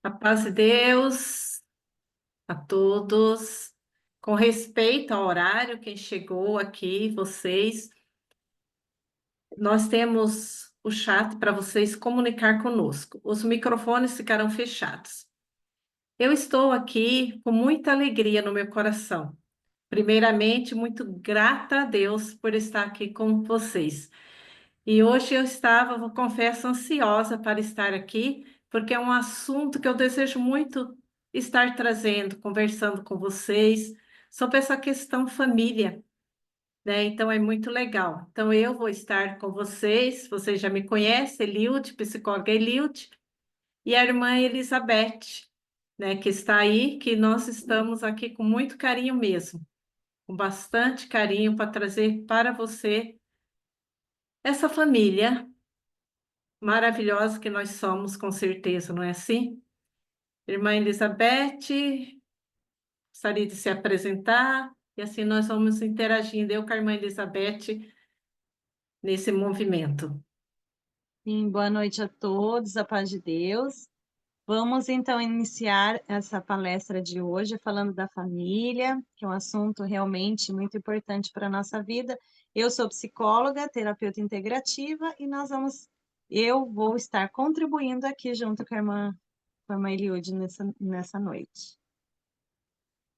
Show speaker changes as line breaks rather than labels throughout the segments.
A paz de Deus a todos. Com respeito ao horário, quem chegou aqui, vocês, nós temos o chat para vocês comunicar conosco. Os microfones ficarão fechados. Eu estou aqui com muita alegria no meu coração. Primeiramente, muito grata a Deus por estar aqui com vocês. E hoje eu estava, eu confesso, ansiosa para estar aqui, porque é um assunto que eu desejo muito estar trazendo, conversando com vocês sobre essa questão família, né? Então é muito legal. Então eu vou estar com vocês já me conhecem, Eliud, psicóloga Eliud, e a irmã Elizabeth, né, que está aí, que nós estamos aqui com muito carinho mesmo, com bastante carinho para trazer para você essa família maravilhosa que nós somos, com certeza, não é assim? Irmã Elizabeth, gostaria de se apresentar, e assim nós vamos interagindo, eu com a irmã Elizabeth, nesse movimento.
Sim, boa noite a todos, a paz de Deus. Vamos então iniciar essa palestra de hoje falando da família, que é um assunto realmente muito importante para a nossa vida. Eu sou psicóloga, terapeuta integrativa e eu vou estar contribuindo aqui junto com a irmã Eliud nessa noite.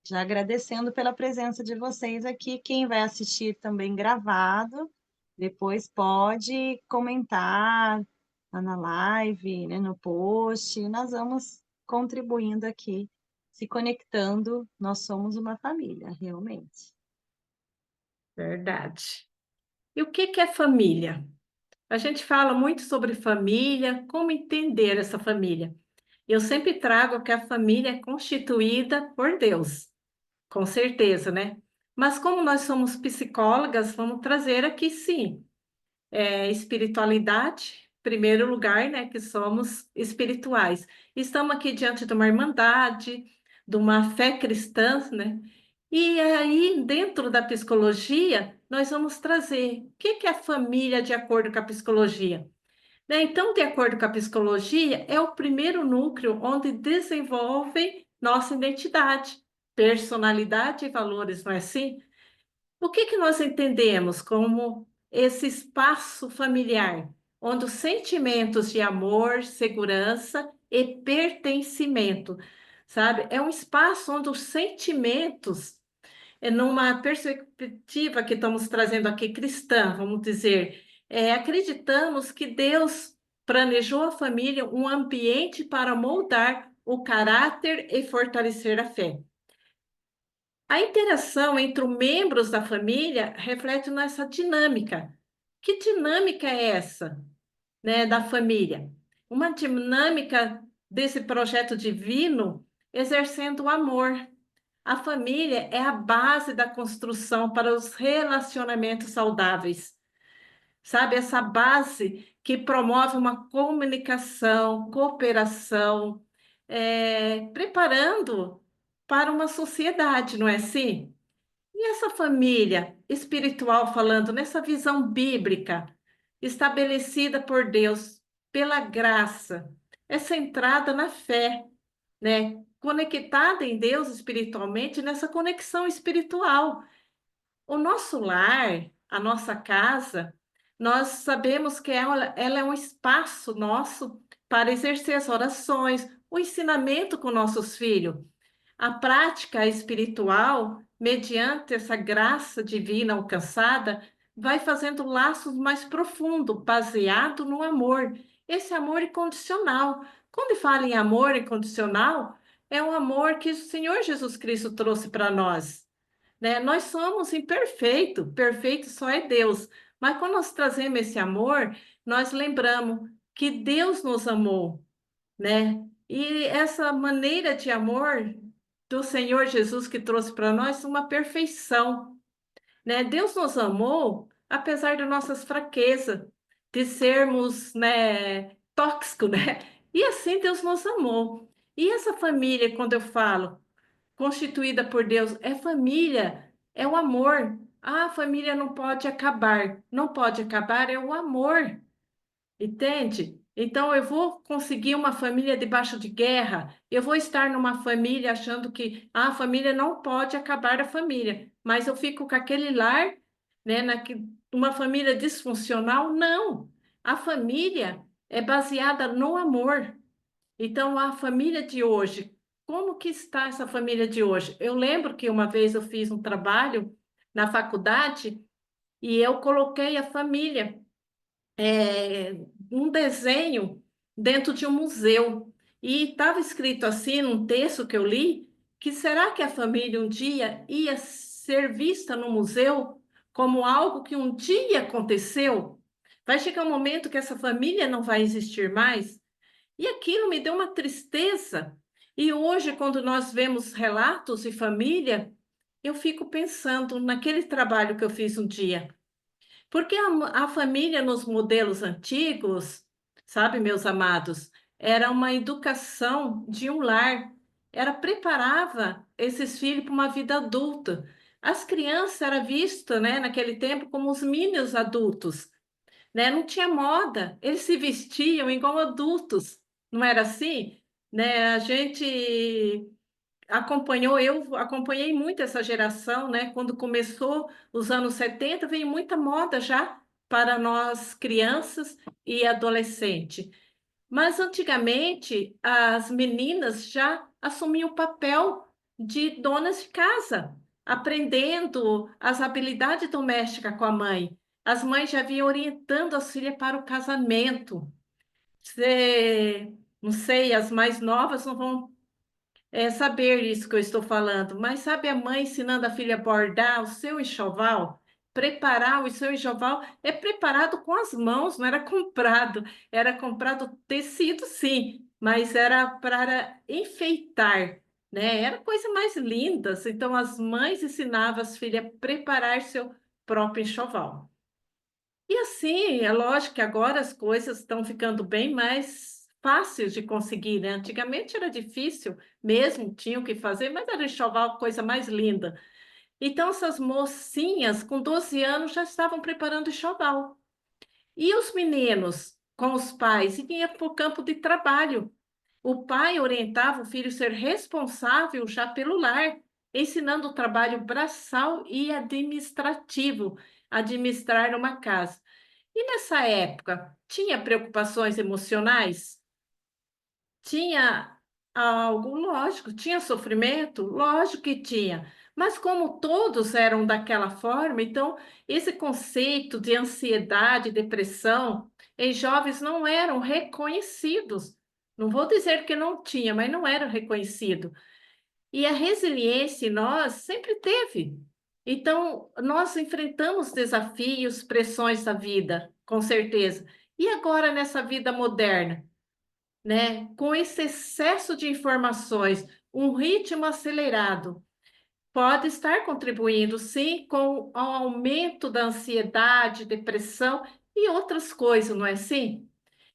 Já agradecendo pela presença de vocês aqui, quem vai assistir também gravado, depois pode comentar lá na live, né, no post, nós vamos contribuindo aqui, se conectando, nós somos uma família, realmente.
Verdade. E o que que é família? A gente fala muito sobre família, como entender essa família. Eu sempre trago que a família é constituída por Deus, com certeza, né? Mas como nós somos psicólogas, vamos trazer aqui sim, espiritualidade, primeiro lugar, né? Que somos espirituais. Estamos aqui diante de uma irmandade, de uma fé cristã, né? E aí, dentro da psicologia, nós vamos trazer o que que é a família de acordo com a psicologia. Né? Então, de acordo com a psicologia, é o primeiro núcleo onde desenvolve nossa identidade, personalidade e valores, não é assim? O que que nós entendemos como esse espaço familiar, onde os sentimentos de amor, segurança e pertencimento, sabe? É um espaço onde os sentimentos, numa perspectiva que estamos trazendo aqui cristã, vamos dizer, acreditamos que Deus planejou a família um ambiente para moldar o caráter e fortalecer a fé. A interação entre os membros da família reflete nessa dinâmica. Que dinâmica é essa, né, da família? Uma dinâmica desse projeto divino exercendo o amor. A família é a base da construção para os relacionamentos saudáveis. Sabe, essa base que promove uma comunicação, cooperação, preparando para uma sociedade, não é assim? E essa família espiritual falando, nessa visão bíblica, estabelecida por Deus, pela graça, é centrada na fé, né? Conectada em Deus espiritualmente, nessa conexão espiritual. O nosso lar, a nossa casa, nós sabemos que ela é um espaço nosso para exercer as orações, o ensinamento com nossos filhos. A prática espiritual, mediante essa graça divina alcançada, vai fazendo laços mais profundos, baseado no amor. Esse amor incondicional. Quando fala em amor incondicional, é um amor que o Senhor Jesus Cristo trouxe para nós, né? Nós somos imperfeitos, perfeito só é Deus. Mas quando nós trazemos esse amor, nós lembramos que Deus nos amou, né? E essa maneira de amor do Senhor Jesus que trouxe para nós uma perfeição, né? Deus nos amou apesar de nossas fraquezas, de sermos, né, tóxicos, né? E assim Deus nos amou. E essa família, quando eu falo constituída por Deus, é família, é o amor. Ah, a família não pode acabar. Não pode acabar, é o amor. Entende? Então, eu vou conseguir uma família debaixo de guerra, eu vou estar numa família achando que a família não pode acabar a família, mas eu fico com aquele lar, né, uma família disfuncional? Não. A família é baseada no amor. Então, a família de hoje, como que está essa família de hoje? Eu lembro que uma vez eu fiz um trabalho na faculdade e eu coloquei a família um desenho dentro de um museu. E estava escrito assim, num texto que eu li, que será que a família um dia ia ser vista no museu como algo que um dia aconteceu? Vai chegar um momento que essa família não vai existir mais? E aquilo me deu uma tristeza. E hoje, quando nós vemos relatos de família, eu fico pensando naquele trabalho que eu fiz um dia. Porque a família nos modelos antigos, sabe, meus amados, era uma educação de um lar, era preparava esses filhos para uma vida adulta. As crianças eram vistas, né, naquele tempo como os mini adultos, né? Não tinha moda, eles se vestiam igual adultos, não era assim? Né? A gente eu acompanhei muito essa geração, né? Quando começou os anos 70 veio muita moda já para nós crianças e adolescentes. Mas antigamente as meninas já assumiam o papel de donas de casa, aprendendo as habilidades domésticas com a mãe. As mães já vinham orientando as filhas para o casamento. Não sei, as mais novas não vão saber isso que eu estou falando, mas sabe a mãe ensinando a filha a bordar o seu enxoval? Preparar o seu enxoval é preparado com as mãos, não era comprado. Era comprado tecido, sim, mas era para enfeitar, né? Era coisa mais linda. Então, as mães ensinavam as filhas a preparar seu próprio enxoval. E assim, é lógico que agora as coisas estão ficando bem mais fáceis de conseguir, né? Antigamente era difícil, mesmo tinham que fazer, mas era enxoval a coisa mais linda. Então, essas mocinhas com 12 anos já estavam preparando enxoval. E os meninos com os pais iam para o campo de trabalho. O pai orientava o filho a ser responsável já pelo lar, ensinando o trabalho braçal e administrativo, administrar uma casa. E nessa época, tinha preocupações emocionais? Tinha algo, lógico, tinha sofrimento? Lógico que tinha. Mas como todos eram daquela forma, então esse conceito de ansiedade, depressão em jovens não eram reconhecidos. Não vou dizer que não tinha, mas não era reconhecido. E a resiliência em nós sempre teve. Então, nós enfrentamos desafios, pressões da vida, com certeza. E agora nessa vida moderna, né? Com esse excesso de informações, um ritmo acelerado, pode estar contribuindo, sim, com o aumento da ansiedade, depressão e outras coisas, não é assim?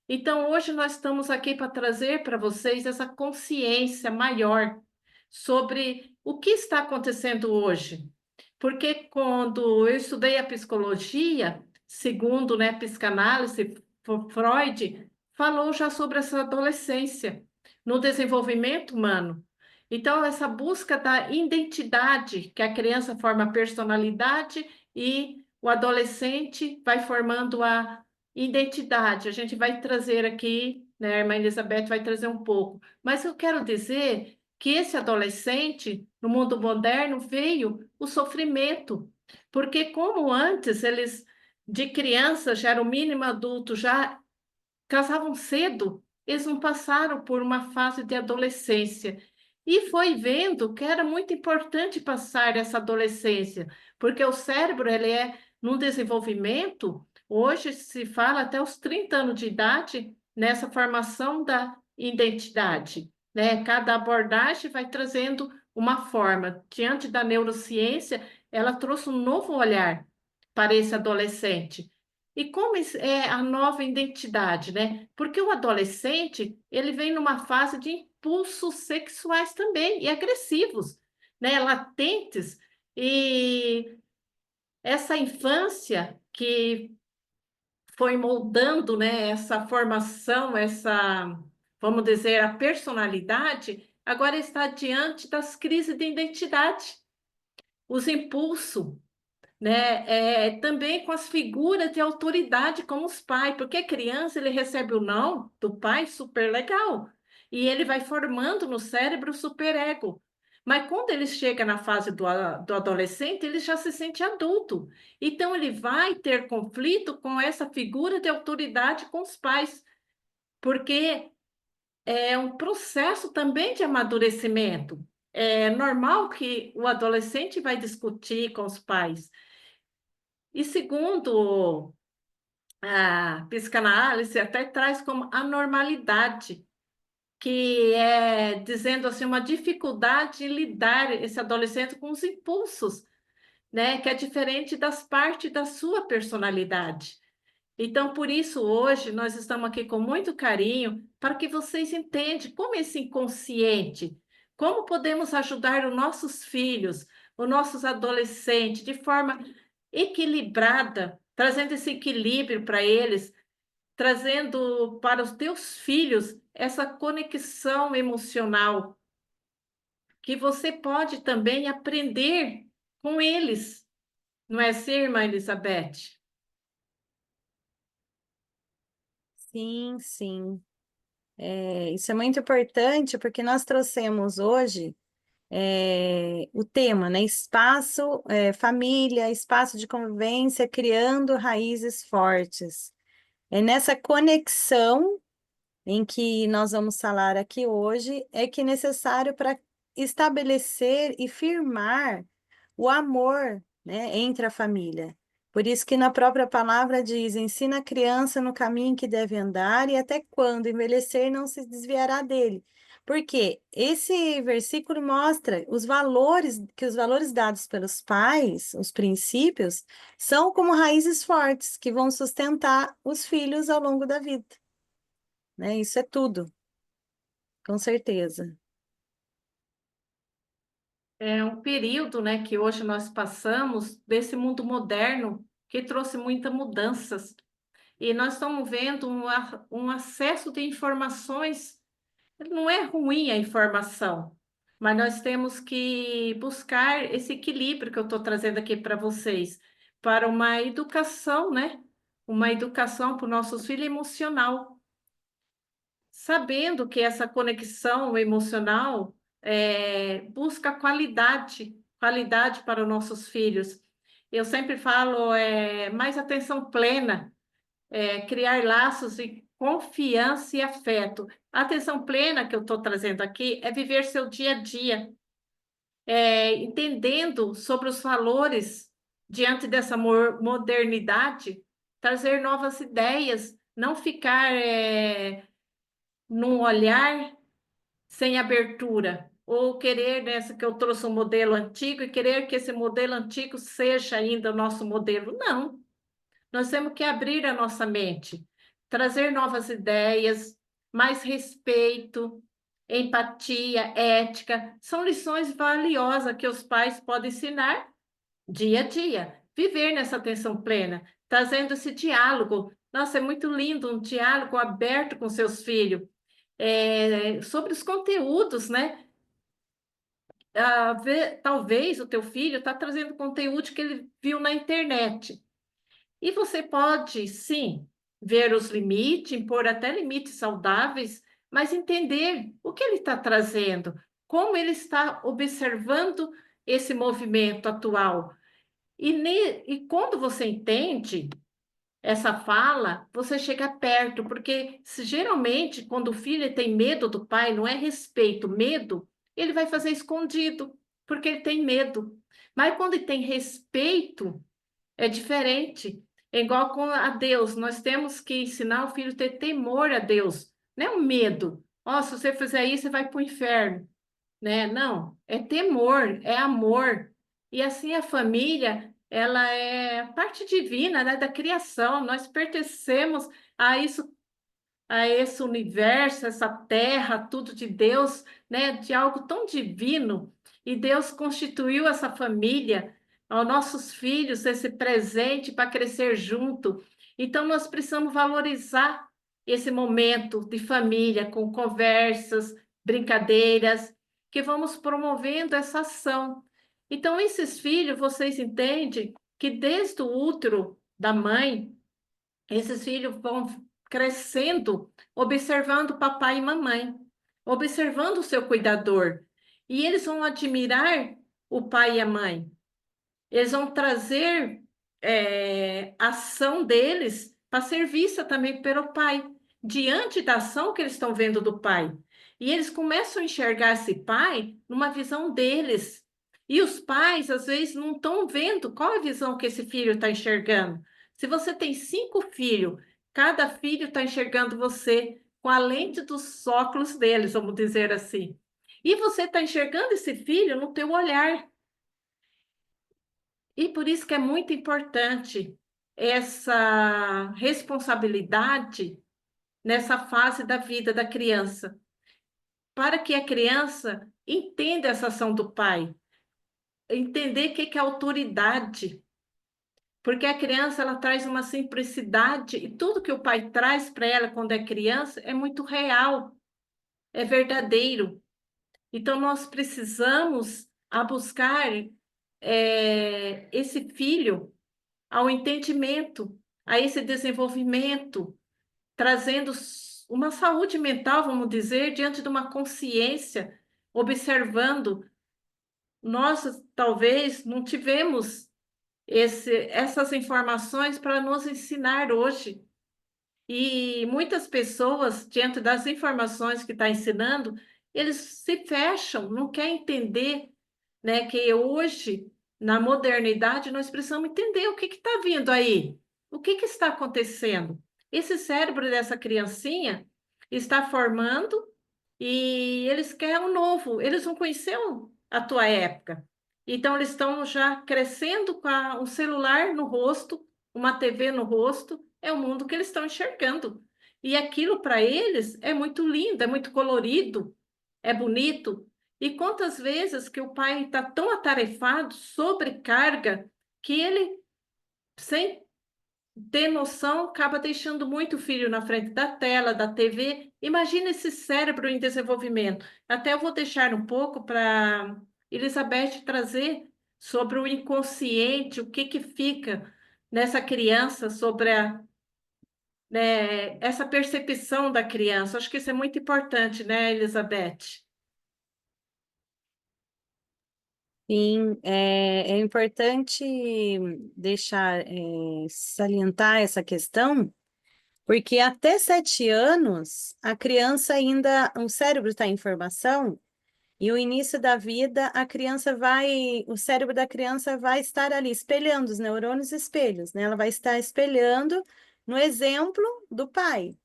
Então, hoje nós estamos aqui para trazer para vocês essa consciência maior sobre o que está acontecendo hoje. Porque quando eu estudei a psicologia, segundo, né, psicanálise, Freud falou já sobre essa adolescência no desenvolvimento humano. Então, essa busca da identidade, que a criança forma a personalidade e o adolescente vai formando a identidade. A gente vai trazer aqui, né, a irmã Elizabeth vai trazer um pouco. Mas eu quero dizer que esse adolescente, no mundo moderno, veio o sofrimento. Porque como antes eles, de criança, já era o mínimo adulto, já casavam cedo, eles não passaram por uma fase de adolescência. E foi vendo que era muito importante passar essa adolescência, porque o cérebro ele é num desenvolvimento, hoje se fala até os 30 anos de idade, nessa formação da identidade, né? Cada abordagem vai trazendo uma forma. Diante da neurociência, ela trouxe um novo olhar para esse adolescente. E como é a nova identidade, né? Porque o adolescente, ele vem numa fase de impulsos sexuais também, e agressivos, né? Latentes. E essa infância que foi moldando, né, essa formação, vamos dizer, a personalidade, agora está diante das crises de identidade, os impulsos, né? Também com as figuras de autoridade, como os pais, porque a criança ele recebe o não do pai super legal e ele vai formando no cérebro o superego. Mas quando ele chega na fase do adolescente, ele já se sente adulto. Então, ele vai ter conflito com essa figura de autoridade com os pais, porque é um processo também de amadurecimento. É normal que o adolescente vai discutir com os pais. E segundo a psicanálise, até traz como anormalidade, que é dizendo assim, uma dificuldade em lidar esse adolescente com os impulsos, né? Que é diferente das partes da sua personalidade. Então, por isso, hoje, nós estamos aqui com muito carinho para que vocês entendam como esse inconsciente, como podemos ajudar os nossos filhos, os nossos adolescentes, de forma equilibrada, trazendo esse equilíbrio para eles, trazendo para os teus filhos essa conexão emocional, que você pode também aprender com eles, não é assim, irmã Elizabeth?
Sim, sim. Isso é muito importante porque nós trouxemos hoje o tema, né? Espaço, família, espaço de convivência, criando raízes fortes. É nessa conexão em que nós vamos falar aqui hoje, é que é necessário para estabelecer e firmar o amor, né, entre a família. Por isso que na própria palavra diz: ensina a criança no caminho que deve andar e até quando envelhecer não se desviará dele. Porque esse versículo mostra os valores dados pelos pais, os princípios, são como raízes fortes que vão sustentar os filhos ao longo da vida, né? Isso é tudo, com certeza.
É um período, né, que hoje nós passamos desse mundo moderno que trouxe muitas mudanças. E nós estamos vendo um acesso de informações. Não é ruim a informação, mas nós temos que buscar esse equilíbrio que eu estou trazendo aqui para vocês, para uma educação, né? Uma educação para os nossos filhos emocional, sabendo que essa conexão emocional busca qualidade, qualidade para os nossos filhos. Eu sempre falo, mais atenção plena, criar laços de confiança e afeto. A atenção plena que eu estou trazendo aqui é viver seu dia a dia, entendendo sobre os valores diante dessa modernidade, trazer novas ideias, não ficar num olhar sem abertura, ou querer, nessa que eu trouxe um modelo antigo, e querer que esse modelo antigo seja ainda o nosso modelo. Não, nós temos que abrir a nossa mente, trazer novas ideias, mais respeito, empatia, ética. São lições valiosas que os pais podem ensinar dia a dia. Viver nessa atenção plena, trazendo esse diálogo. Nossa, é muito lindo um diálogo aberto com seus filhos, sobre os conteúdos, né? Talvez o teu filho está trazendo conteúdo que ele viu na internet. E você pode, sim, ver os limites, impor até limites saudáveis, mas entender o que ele está trazendo, como ele está observando esse movimento atual. E quando você entende essa fala, você chega perto, porque geralmente, quando o filho tem medo do pai, não é respeito, medo, ele vai fazer escondido, porque ele tem medo. Mas quando ele tem respeito, é diferente. É igual com a Deus. Nós temos que ensinar o filho a ter temor a Deus, não é um medo. Ó, se você fizer isso, você vai para o inferno, né? Não, é temor, é amor. E assim a família, ela é parte divina, né, da criação. Nós pertencemos a isso, a esse universo, essa terra, tudo de Deus, né, de algo tão divino. E Deus constituiu essa família, aos nossos filhos, esse presente para crescer junto. Então, nós precisamos valorizar esse momento de família, com conversas, brincadeiras, que vamos promovendo essa ação. Então, esses filhos, vocês entendem que desde o útero da mãe, esses filhos vão crescendo, observando papai e mamãe, observando o seu cuidador. E eles vão admirar o pai e a mãe. Eles vão trazer a ação deles para ser vista também pelo pai, diante da ação que eles estão vendo do pai. E eles começam a enxergar esse pai numa visão deles. E os pais, às vezes, não estão vendo qual a visão que esse filho está enxergando. Se você tem 5 filhos, cada filho está enxergando você com a lente dos óculos deles, vamos dizer assim. E você está enxergando esse filho no teu olhar. E por isso que é muito importante essa responsabilidade nessa fase da vida da criança, para que a criança entenda essa ação do pai, entender o que é autoridade, porque a criança ela traz uma simplicidade e tudo que o pai traz para ela quando é criança é muito real, é verdadeiro. Então nós precisamos a buscar esse filho ao entendimento, a esse desenvolvimento, trazendo uma saúde mental, vamos dizer, diante de uma consciência, observando. Nós talvez não tivemos essas informações para nos ensinar hoje. E muitas pessoas, diante das informações que está ensinando, eles se fecham, não querem entender, né, que hoje, na modernidade, nós precisamos entender o que está vindo aí, o que está acontecendo. Esse cérebro dessa criancinha está formando e eles querem um novo, eles não conheceram a tua época. Então, eles estão já crescendo com um celular no rosto, uma TV no rosto, é o mundo que eles estão enxergando. E aquilo para eles é muito lindo, é muito colorido, é bonito. E quantas vezes que o pai está tão atarefado, sobrecarga, que ele, sem ter noção, acaba deixando muito o filho na frente da tela, da TV. Imagina esse cérebro em desenvolvimento. Até eu vou deixar um pouco para Elizabeth trazer sobre o inconsciente, o que que fica nessa criança, sobre essa percepção da criança. Acho que isso é muito importante, né, Elizabeth?
Sim, é importante deixar, salientar essa questão, porque até 7 anos, a criança ainda, o cérebro está em formação, e o início da vida, o cérebro da criança vai estar ali espelhando os neurônios espelhos, né? Ela vai estar espelhando no exemplo do pai,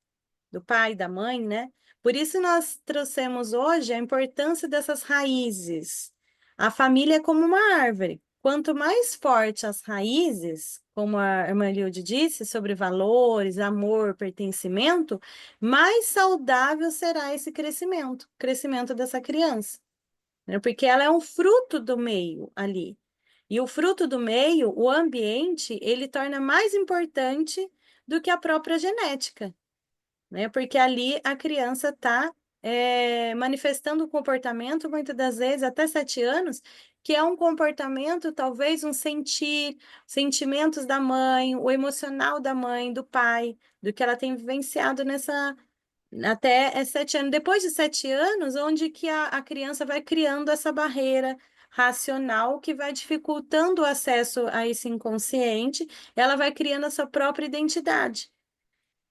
da mãe, né? Por isso nós trouxemos hoje a importância dessas raízes. A família é como uma árvore. Quanto mais forte as raízes, como a irmã Hilde disse, sobre valores, amor, pertencimento, mais saudável será esse crescimento, o crescimento dessa criança, né? Porque ela é um fruto do meio ali. E o fruto do meio, o ambiente, ele torna mais importante do que a própria genética, né? Porque ali a criança está manifestando um comportamento, muitas das vezes, até 7 anos, que é um comportamento, talvez um sentimentos da mãe, o emocional da mãe, do pai, do que ela tem vivenciado até 7 anos. Depois de 7 anos, onde que a criança vai criando essa barreira racional que vai dificultando o acesso a esse inconsciente, ela vai criando a sua própria identidade.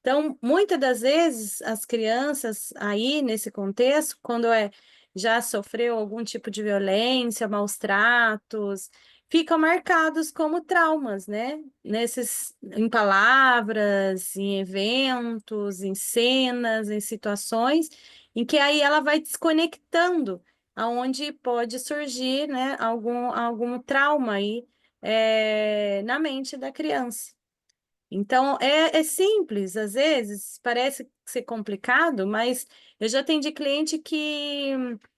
Então, muitas das vezes, as crianças aí, nesse contexto, quando já sofreu algum tipo de violência, maus tratos, ficam marcados como traumas, né? Em palavras, em eventos, em cenas, em situações, em que aí ela vai desconectando, aonde pode surgir, né, algum trauma aí, na mente da criança. Então, é simples, às vezes parece ser complicado, mas eu já atendi cliente que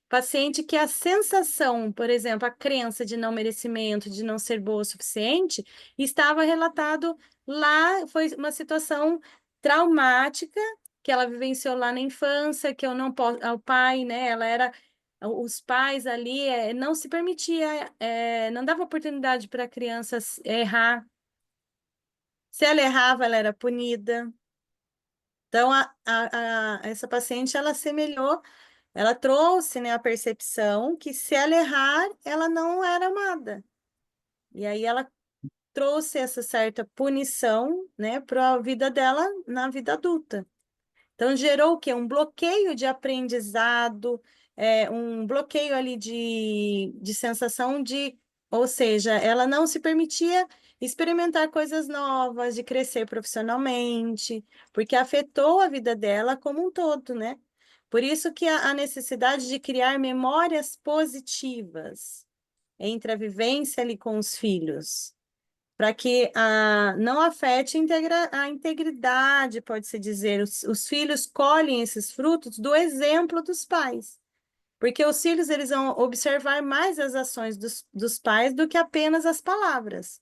paciente que a sensação, por exemplo, a crença de não merecimento, de não ser boa o suficiente, estava relatado lá, foi uma situação traumática que ela vivenciou lá na infância, que eu não posso, ao pai, né? Ela era, os pais ali não se permitia, não dava oportunidade para a criança errar. Se ela errava, ela era punida. Então, essa paciente, ela assemelhou, ela trouxe, né, a percepção que se ela errar, ela não era amada. E aí ela trouxe essa certa punição, né, para a vida dela na vida adulta. Então, gerou o quê? Um bloqueio de aprendizado, um bloqueio ali de sensação de, ou seja, ela não se permitia experimentar coisas novas, de crescer profissionalmente, porque afetou a vida dela como um todo, né? Por isso que a necessidade de criar memórias positivas entre a vivência ali com os filhos para que não afete a integridade, pode-se dizer. Os filhos colhem esses frutos do exemplo dos pais, porque os filhos eles vão observar mais as ações dos pais do que apenas as palavras.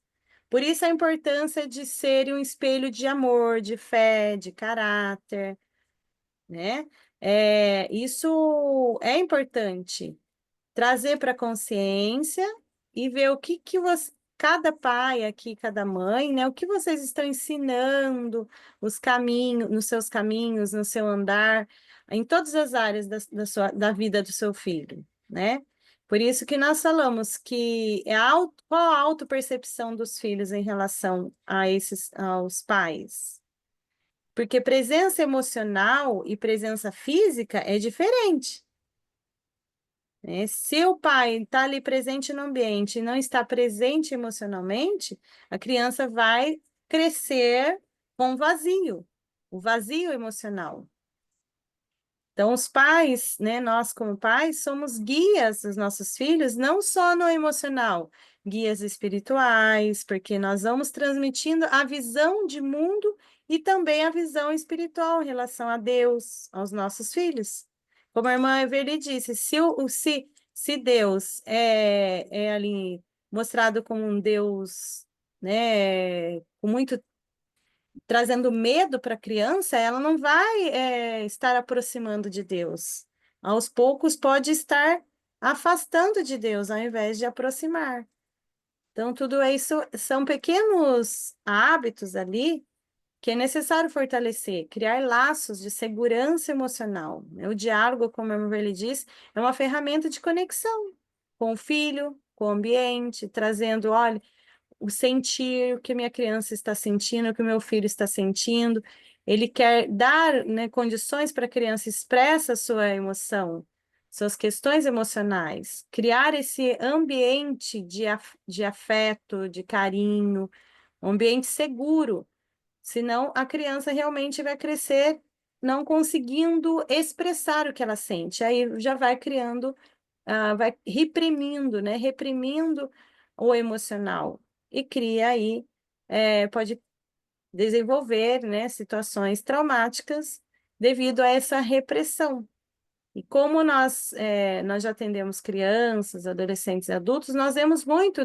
Por isso a importância de ser um espelho de amor, de fé, de caráter, né? Isso é importante trazer para a consciência e ver o que você, cada pai aqui, cada mãe, né? O que vocês estão ensinando, os caminhos, nos seus caminhos, no seu andar, em todas as áreas da vida do seu filho, né? Por isso que nós falamos que qual a autopercepção dos filhos em relação aos pais. Porque presença emocional e presença física é diferente, né? Se o pai está ali presente no ambiente e não está presente emocionalmente, a criança vai crescer com vazio, o vazio emocional. Então, os pais, né, nós como pais, somos guias dos nossos filhos, não só no emocional, guias espirituais, porque nós vamos transmitindo a visão de mundo e também a visão espiritual em relação a Deus, aos nossos filhos. Como a irmã Everly disse, se Deus é ali mostrado como um Deus, né, com muito trazendo medo para a criança, ela não vai estar aproximando de Deus. Aos poucos pode estar afastando de Deus, ao invés de aproximar. Então, tudo isso são pequenos hábitos ali que é necessário fortalecer, criar laços de segurança emocional. O diálogo, como a Emily diz, é uma ferramenta de conexão com o filho, com o ambiente, trazendo, olha, o sentir o que minha criança está sentindo, o que o meu filho está sentindo. Ele quer dar, né, condições para a criança expressar sua emoção, suas questões emocionais, criar esse ambiente de afeto, de carinho, um ambiente seguro. Senão, a criança realmente vai crescer não conseguindo expressar o que ela sente. Aí já vai criando, vai reprimindo, né? Reprimindo o emocional e cria aí, pode desenvolver, né, situações traumáticas devido a essa repressão. E como nós já atendemos crianças, adolescentes e adultos, nós vemos muito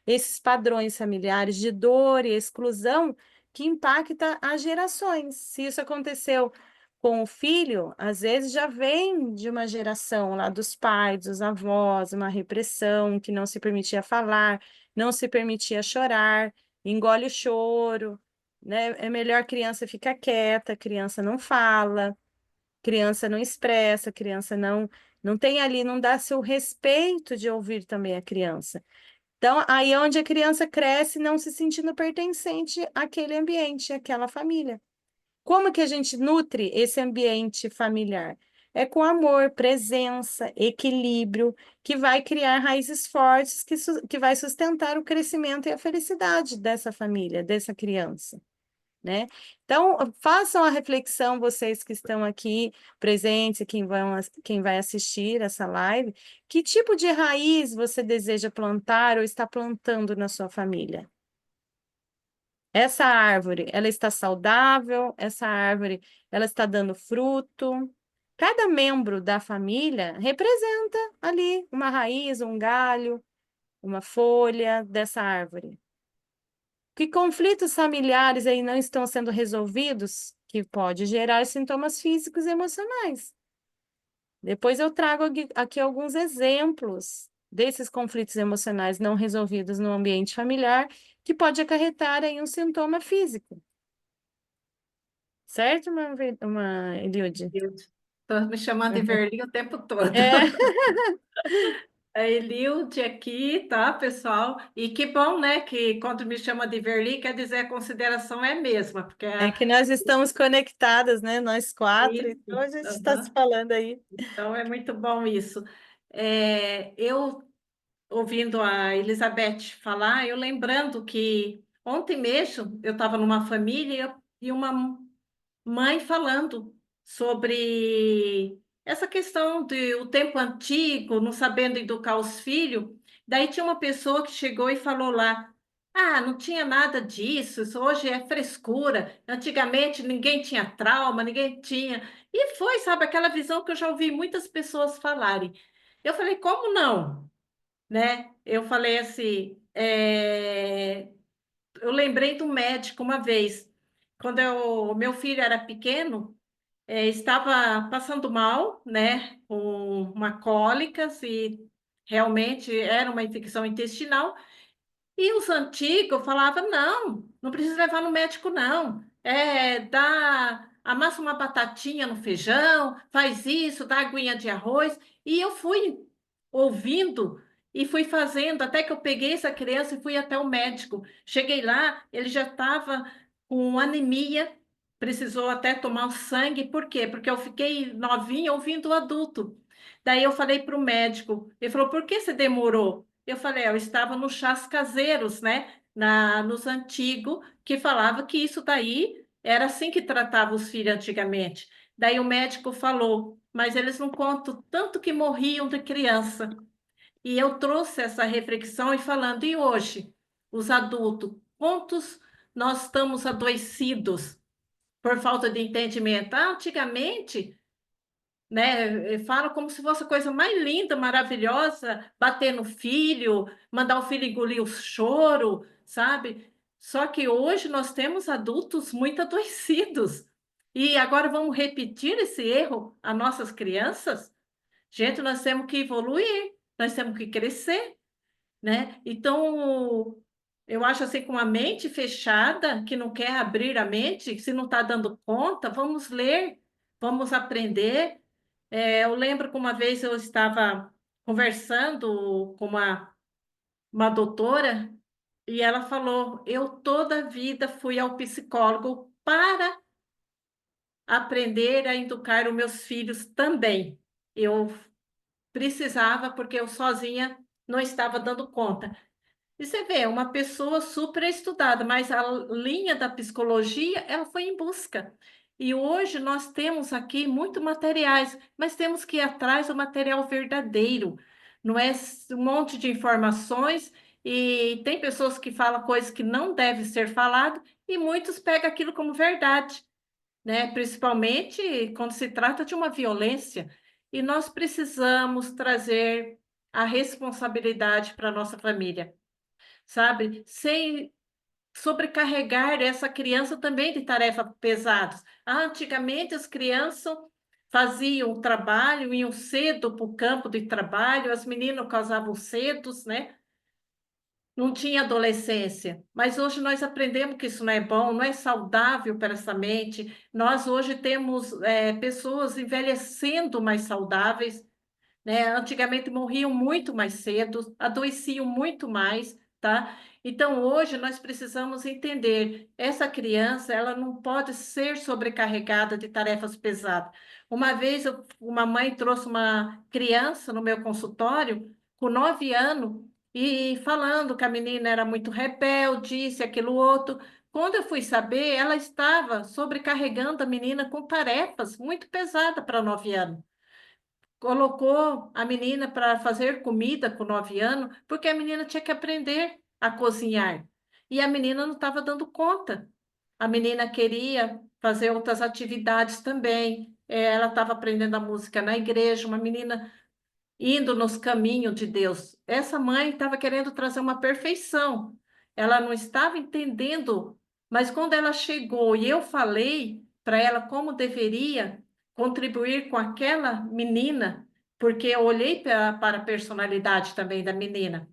esses padrões familiares de dor e exclusão que impacta as gerações. Se isso aconteceu com o filho, às vezes já vem de uma geração lá dos pais, dos avós, uma repressão que não se permitia falar, não se permitia chorar, engole o choro, né? É melhor a criança ficar quieta, a criança não fala, criança não expressa, criança não tem ali, não dá seu respeito de ouvir também a criança. Então, aí é onde a criança cresce não se sentindo pertencente àquele ambiente, àquela família. Como que a gente nutre esse ambiente familiar? É com amor, presença, equilíbrio, que vai criar raízes fortes que vai sustentar o crescimento e a felicidade dessa família, dessa criança, né? Então, façam a reflexão, vocês que estão aqui presentes, quem vai assistir essa live, que tipo de raiz você deseja plantar ou está plantando na sua família? Essa árvore, ela está saudável? Essa árvore, ela está dando fruto?
cada membro da família representa ali uma raiz, um galho, uma folha dessa árvore. Que conflitos familiares aí não estão sendo resolvidos, que pode gerar sintomas físicos e emocionais. Depois eu trago aqui alguns exemplos desses conflitos emocionais não resolvidos no ambiente familiar, que pode acarretar em um sintoma físico. Certo, uma Eliude?
Estou me chamando de Verli o tempo todo.
É,
A Eliude aqui, tá, pessoal? E que bom, né, que quando me chama de Verli, quer dizer a consideração é a mesma, porque
é
é
que nós estamos conectadas, né? Nós quatro,
isso.
então a gente está se
Aham.
falando aí.
Então é muito bom isso. Eu ouvindo a Elizabeth falar, eu lembrando que ontem mesmo eu estava numa família e uma mãe falando sobre essa questão de o tempo antigo, não sabendo educar os filhos. Daí tinha uma pessoa que chegou e falou lá: Ah, não tinha nada disso, isso hoje é frescura. Antigamente ninguém tinha trauma, ninguém tinha. E foi, sabe, aquela visão que eu já ouvi muitas pessoas falarem. Eu falei, como não? Né? Eu falei assim, eu lembrei do médico uma vez, quando o meu filho era pequeno, estava passando mal, né, com uma cólica, se realmente era uma infecção intestinal, e os antigos falavam, não, não precisa levar no médico, não. Amassa uma batatinha no feijão, faz isso, dá aguinha de arroz. E eu fui ouvindo e fui fazendo, até que eu peguei essa criança e fui até o médico. Cheguei lá, ele já estava com anemia, precisou até tomar o sangue. Por quê? Porque eu fiquei novinha ouvindo o adulto. Daí eu falei para o médico, ele falou, por que você demorou? Eu falei, eu estava nos chás caseiros, né? Nos antigos, que falava que isso daí era assim que tratava os filhos antigamente. Daí o médico falou, mas eles não contam tanto que morriam de criança. E eu trouxe essa reflexão e falando, e hoje, os adultos, quantos nós estamos adoecidos por falta de entendimento? Ah, antigamente, né? Fala como se fosse a coisa mais linda, maravilhosa, bater no filho, mandar o filho engolir o choro, sabe? Só que hoje nós temos adultos muito adoecidos. E agora vamos repetir esse erro às nossas crianças? Gente, nós temos que evoluir, nós temos que crescer, né? Então, eu acho assim, com a mente fechada, que não quer abrir a mente, se não está dando conta, vamos ler, vamos aprender. Eu lembro que uma vez eu estava conversando com uma doutora e ela falou: Eu toda a vida fui ao psicólogo para aprender a educar os meus filhos também. Eu precisava, porque eu sozinha não estava dando conta. E você vê, uma pessoa super estudada, mas a linha da psicologia, ela foi em busca. E hoje nós temos aqui muito materiais, mas temos que ir atrás do material verdadeiro. Não é um monte de informações e tem pessoas que falam coisas que não devem ser faladas e muitos pegam aquilo como verdade, né? Principalmente quando se trata de uma violência. E nós precisamos trazer a responsabilidade para a nossa família, sabe? Sem sobrecarregar essa criança também de tarefas pesadas. Antigamente as crianças faziam o trabalho, iam cedo para o campo de trabalho, as meninas casavam cedo, né? Não tinha adolescência, mas hoje nós aprendemos que isso não é bom, não é saudável para essa mente. Nós hoje temos pessoas envelhecendo mais saudáveis, né? Antigamente morriam muito mais cedo, adoeciam muito mais, tá? Então hoje nós precisamos entender, essa criança, ela não pode ser sobrecarregada de tarefas pesadas. Uma vez uma mãe trouxe uma criança no meu consultório com 9 anos e falando que a menina era muito rebelde, isso, e aquilo outro. Quando eu fui saber, ela estava sobrecarregando a menina com tarefas muito pesadas para 9 anos. Colocou a menina para fazer comida com 9 anos, porque a menina tinha que aprender a cozinhar. E a menina não estava dando conta. A menina queria fazer outras atividades também. ela estava aprendendo a música na igreja, uma menina indo nos caminhos de Deus. Essa mãe estava querendo trazer uma perfeição. Ela não estava entendendo, mas quando ela chegou e eu falei para ela como deveria contribuir com aquela menina, porque eu olhei para a personalidade também da menina.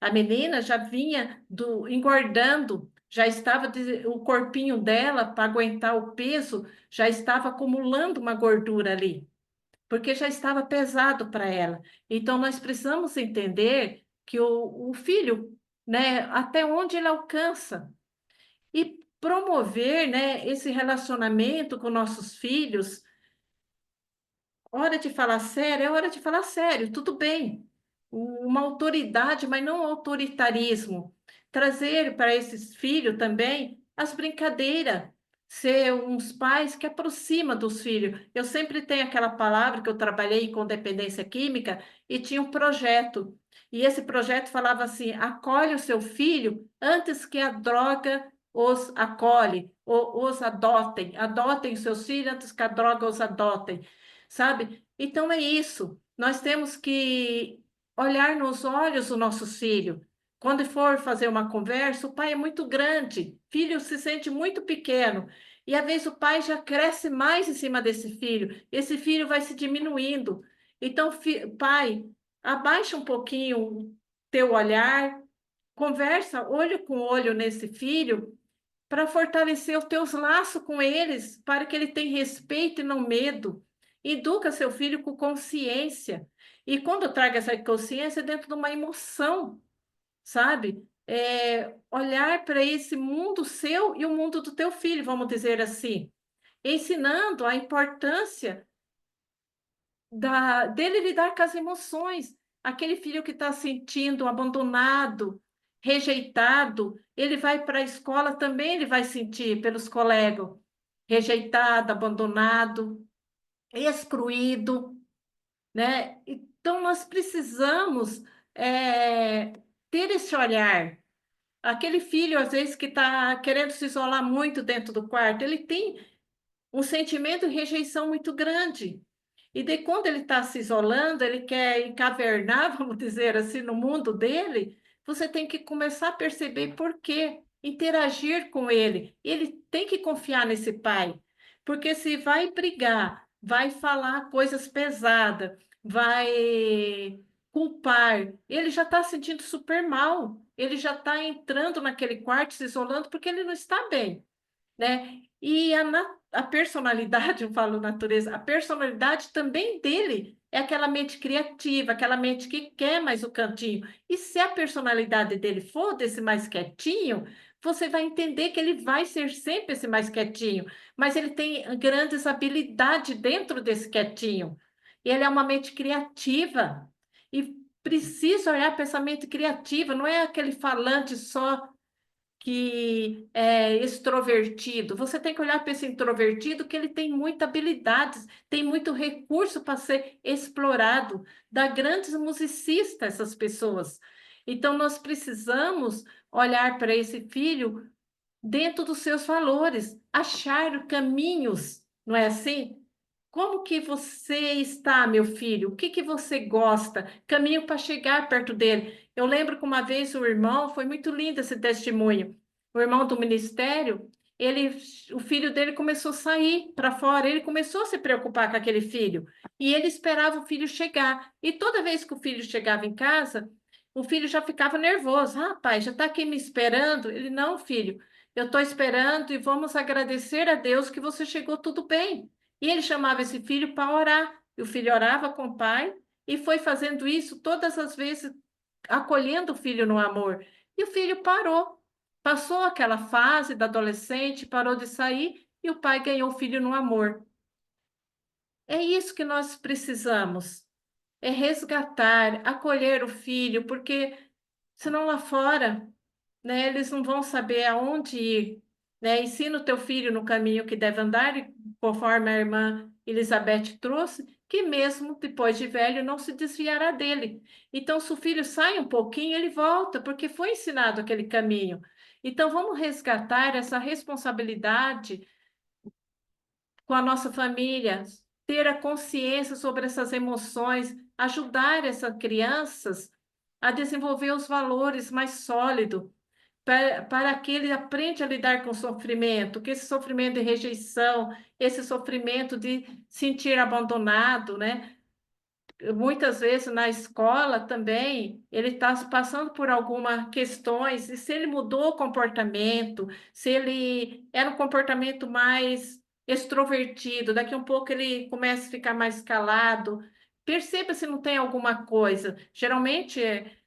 A menina já vinha engordando, já estava o corpinho dela para aguentar o peso, já estava acumulando uma gordura ali porque já estava pesado para ela. Então, nós precisamos entender que o filho, né, até onde ele alcança, e promover, né, esse relacionamento com nossos filhos. Hora de falar sério, é hora de falar sério, tudo bem. Uma autoridade, mas não autoritarismo. Trazer para esses filhos também as brincadeiras, ser uns pais que aproximam dos filhos. Eu sempre tenho aquela palavra que eu trabalhei com dependência química e tinha um projeto. E esse projeto falava assim: acolhe o seu filho antes que a droga os acolhe, ou os adotem. Adotem os seus filhos antes que a droga os adotem, sabe? Então é isso. Nós temos que olhar nos olhos do nosso filho. Quando for fazer uma conversa, o pai é muito grande, o filho se sente muito pequeno. E às vezes o pai já cresce mais em cima desse filho, esse filho vai se diminuindo. Então, pai, abaixa um pouquinho o teu olhar, conversa olho com olho nesse filho para fortalecer os teus laços com eles, para que ele tenha respeito e não medo. Educa seu filho com consciência. E quando traga essa consciência dentro de uma emoção, sabe? Olhar para esse mundo seu e o mundo do teu filho, vamos dizer assim, ensinando a importância dele lidar com as emoções. Aquele filho que está sentindo abandonado, rejeitado, ele vai para a escola também, ele vai sentir pelos colegas, rejeitado, abandonado, excluído, né? Então, nós precisamos é, ter esse olhar. Aquele filho, às vezes, que está querendo se isolar muito dentro do quarto, ele tem um sentimento de rejeição muito grande. E de quando ele está se isolando, ele quer encavernar, vamos dizer assim, no mundo dele, você tem que começar a perceber por quê, interagir com ele. Ele tem que confiar nesse pai, porque se vai brigar, vai falar coisas pesadas, vai culpar, ele já está se sentindo super mal, ele já está entrando naquele quarto, se isolando, porque ele não está bem, né? E a personalidade, eu falo natureza, a personalidade também dele é aquela mente criativa, aquela mente que quer mais o cantinho. E se a personalidade dele for desse mais quietinho, você vai entender que ele vai ser sempre esse mais quietinho, mas ele tem grandes habilidades dentro desse quietinho. Ele é uma mente criativa e precisa olhar para essa mente criativa, não é aquele falante só que é extrovertido. Você tem que olhar para esse introvertido que ele tem muitas habilidades, tem muito recurso para ser explorado. Dá grandes musicistas essas pessoas. Então nós precisamos olhar para esse filho dentro dos seus valores, achar caminhos, não é assim? Como que você está, meu filho? O que que você gosta? Caminho para chegar perto dele. Eu lembro que uma vez o irmão, foi muito lindo esse testemunho. O irmão do ministério, ele, o filho dele começou a sair para fora, ele começou a se preocupar com aquele filho. E ele esperava o filho chegar. E toda vez que o filho chegava em casa, o filho já ficava nervoso. Ah, pai, já está aqui me esperando? Ele, não, filho, eu estou esperando e vamos agradecer a Deus que você chegou tudo bem. E ele chamava esse filho para orar. E o filho orava com o pai e foi fazendo isso todas as vezes, acolhendo o filho no amor. E o filho parou. Passou aquela fase da adolescente, parou de sair e o pai ganhou o filho no amor. É isso que nós precisamos. É resgatar, acolher o filho, porque senão lá fora, né, eles não vão saber aonde ir, né? Ensina o teu filho no caminho que deve andar, e conforme a irmã Elizabeth trouxe, que mesmo depois de velho não se desviará dele. Então, se o filho sai um pouquinho, ele volta, porque foi ensinado aquele caminho. Então, vamos resgatar essa responsabilidade com a nossa família, ter a consciência sobre essas emoções, ajudar essas crianças a desenvolver os valores mais sólidos, para que ele aprenda a lidar com o sofrimento, que esse sofrimento de rejeição, esse sofrimento de sentir abandonado, né? Muitas vezes na escola também ele está passando por algumas questões, e se ele mudou o comportamento, se ele era um comportamento mais extrovertido, daqui a um pouco ele começa a ficar mais calado, perceba se não tem alguma coisa. Geralmente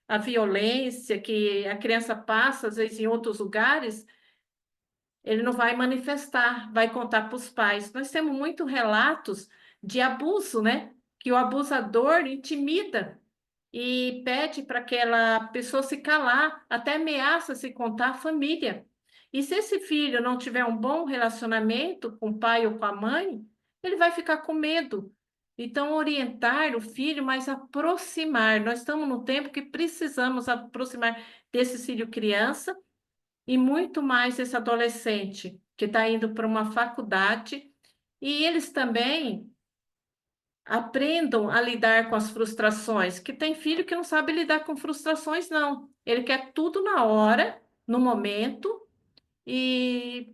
a violência que a criança passa, às vezes em outros lugares, ele não vai manifestar, vai contar para os pais. Nós temos muitos relatos de abuso, né? Que o abusador intimida e pede para aquela pessoa se calar, até ameaça se contar à família. E se esse filho não tiver um bom relacionamento com o pai ou com a mãe, ele vai ficar com medo. Então, orientar o filho, mas aproximar. Nós estamos no tempo que precisamos aproximar desse filho criança e muito mais esse adolescente que está indo para uma faculdade, e eles também aprendam a lidar com as frustrações, que tem filho que não sabe lidar com frustrações, não. Ele quer tudo na hora, no momento, e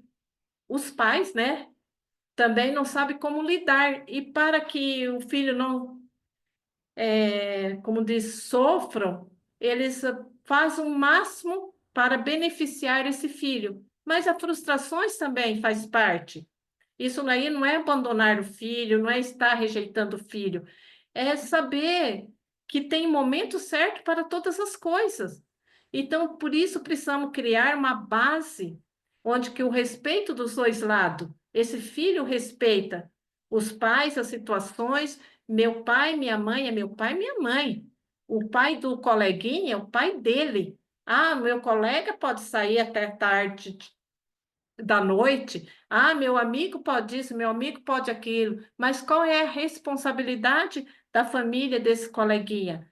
os pais, né, também não sabem como lidar. E para que o filho não, como diz, sofram, eles fazem o máximo para beneficiar esse filho. Mas as frustrações também faz parte. Isso aí não é abandonar o filho, não é estar rejeitando o filho, é saber que tem momento certo para todas as coisas. Então, por isso precisamos criar uma base onde que o respeito dos dois lados, esse filho respeita os pais, as situações, meu pai, minha mãe é meu pai, minha mãe. O pai do coleguinha é o pai dele. Ah, meu colega pode sair até tarde da noite. Ah, meu amigo pode isso, meu amigo pode aquilo. Mas qual é a responsabilidade da família desse coleguinha?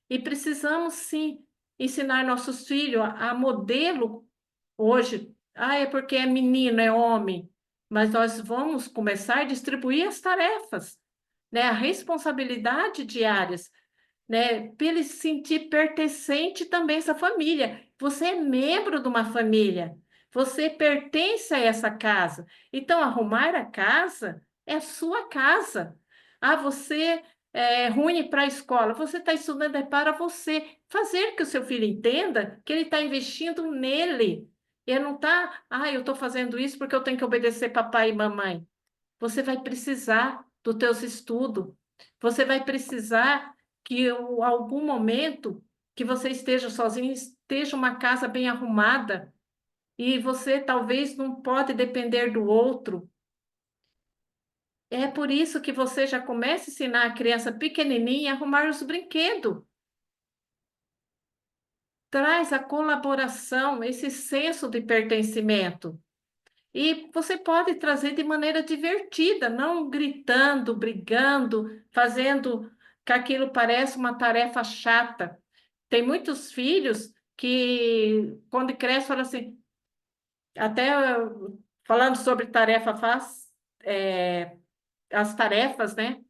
E precisamos, sim, ensinar nossos filhos a modelo hoje. Ah, é porque é menino, é homem. Mas nós vamos começar a distribuir as tarefas, né? A responsabilidade diárias, né? Para ele se sentir pertencente também a essa família. Você é membro de uma família, você pertence a essa casa. Então, arrumar a casa é a sua casa. Ah, você é ruim para a escola, você está estudando é para você. Fazer que o seu filho entenda que ele está investindo nele. Ele não está, eu estou fazendo isso porque eu tenho que obedecer papai e mamãe. Você vai precisar dos teus estudos. Você vai precisar que algum momento que você esteja sozinho, esteja uma casa bem arrumada e você talvez não pode depender do outro. É por isso que você já começa a ensinar a criança pequenininha a arrumar os brinquedos. Traz a colaboração, esse senso de pertencimento. E você pode trazer de maneira divertida, não gritando, brigando, fazendo que aquilo pareça uma tarefa chata. Tem muitos filhos que, quando crescem, falam assim, até falando sobre tarefa faz, as tarefas, né?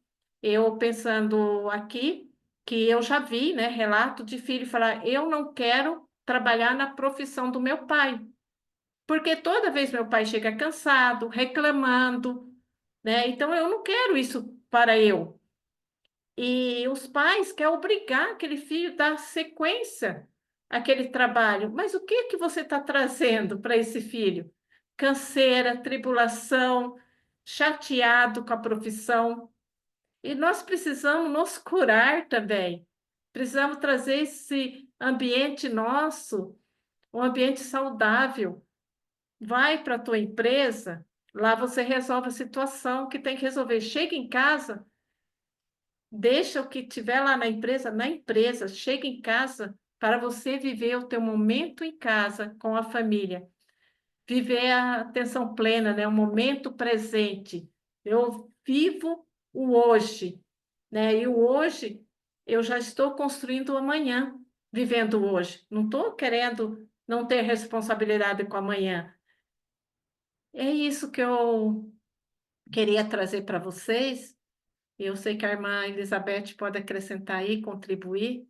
Eu pensando aqui que eu já vi, né, relato de filho falar, eu não quero trabalhar na profissão do meu pai. Porque toda vez meu pai chega cansado, reclamando, né? Então eu não quero isso para eu. E os pais querem obrigar aquele filho a dar sequência àquele trabalho. Mas o que que você está trazendo para esse filho? Canseira, tribulação, chateado com a profissão. E nós precisamos nos curar também. Precisamos trazer esse ambiente nosso, um ambiente saudável. Vai para a tua empresa, lá você resolve a situação que tem que resolver. Chega em casa, deixa o que tiver lá na empresa, chega em casa para você viver o teu momento em casa com a família. Viver a atenção plena, né? O momento presente. Eu vivo o hoje, né? E o hoje eu já estou construindo o amanhã, vivendo o hoje. Não estou querendo não ter responsabilidade com o amanhã. É isso que eu queria trazer para vocês, Eu sei que a irmã Elizabeth pode acrescentar aí, contribuir.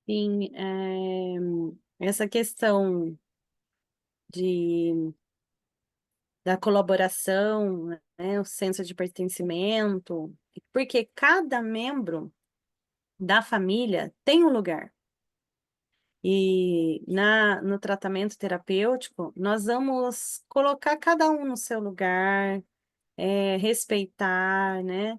Sim, essa questão de, da colaboração, né, o senso de pertencimento, porque cada membro da família tem um lugar. E no tratamento terapêutico, nós vamos colocar cada um no seu lugar, respeitar, né?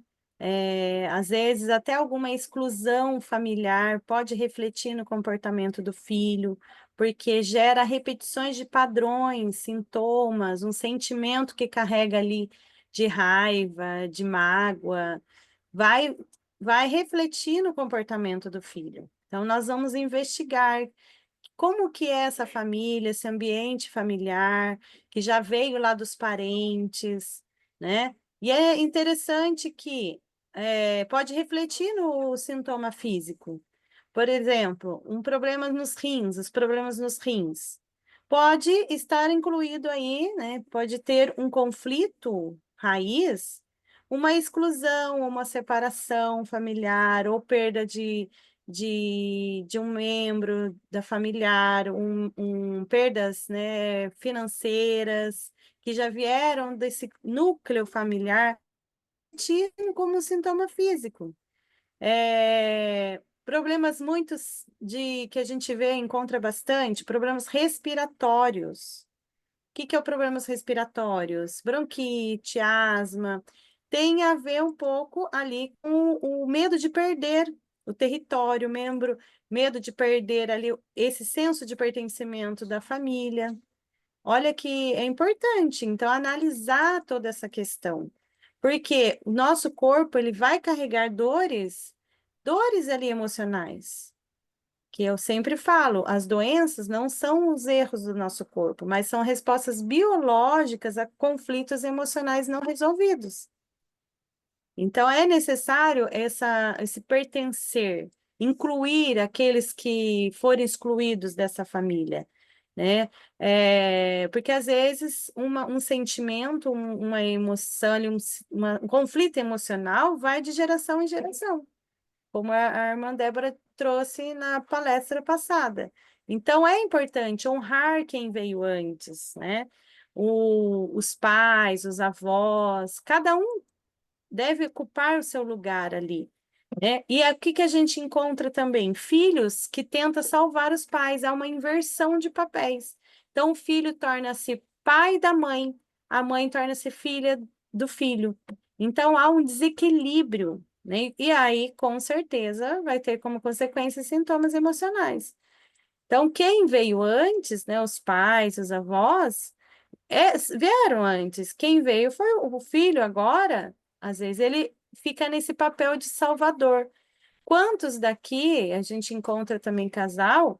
Às vezes, até alguma exclusão familiar pode refletir no comportamento do filho, porque gera repetições de padrões, sintomas, um sentimento que carrega ali de raiva, de mágoa, vai, vai refletir no comportamento do filho. Então, nós vamos investigar como que é essa família, esse ambiente familiar, que já veio lá dos parentes, né? E é interessante que pode refletir no sintoma físico. Por exemplo, um problema nos rins, os problemas nos rins. Pode estar incluído aí, né? Pode ter um conflito raiz, uma exclusão, uma separação familiar ou perda de um membro da familiar, perdas, né, financeiras que já vieram desse núcleo familiar, tido como sintoma físico. Problemas muitos de que a gente vê, encontra bastante, problemas respiratórios. Que é o problemas respiratórios? Bronquite, asma, tem a ver um pouco ali com o medo de perder o território, medo de perder ali esse senso de pertencimento da família. Olha que é importante, então, analisar toda essa questão, porque o nosso corpo ele vai carregar dores ali emocionais que eu sempre falo, as doenças não são os erros do nosso corpo, mas são respostas biológicas a conflitos emocionais não resolvidos. Então, é necessário esse pertencer, incluir aqueles que forem excluídos dessa família, né? Porque, às vezes, um sentimento, uma emoção, um conflito emocional vai de geração em geração como a irmã Débora trouxe na palestra passada. Então, é importante honrar quem veio antes, né? Os pais, os avós, cada um deve ocupar o seu lugar ali, né? E aqui que a gente encontra também filhos que tentam salvar os pais, há uma inversão de papéis. Então, o filho torna-se pai da mãe, a mãe torna-se filha do filho. Então, há um desequilíbrio, né? E aí, com certeza, vai ter como consequência sintomas emocionais. Então, quem veio antes, né? Os pais, os avós, vieram antes. Quem veio foi o filho agora, às vezes ele fica nesse papel de salvador. Quantos daqui a gente encontra também casal,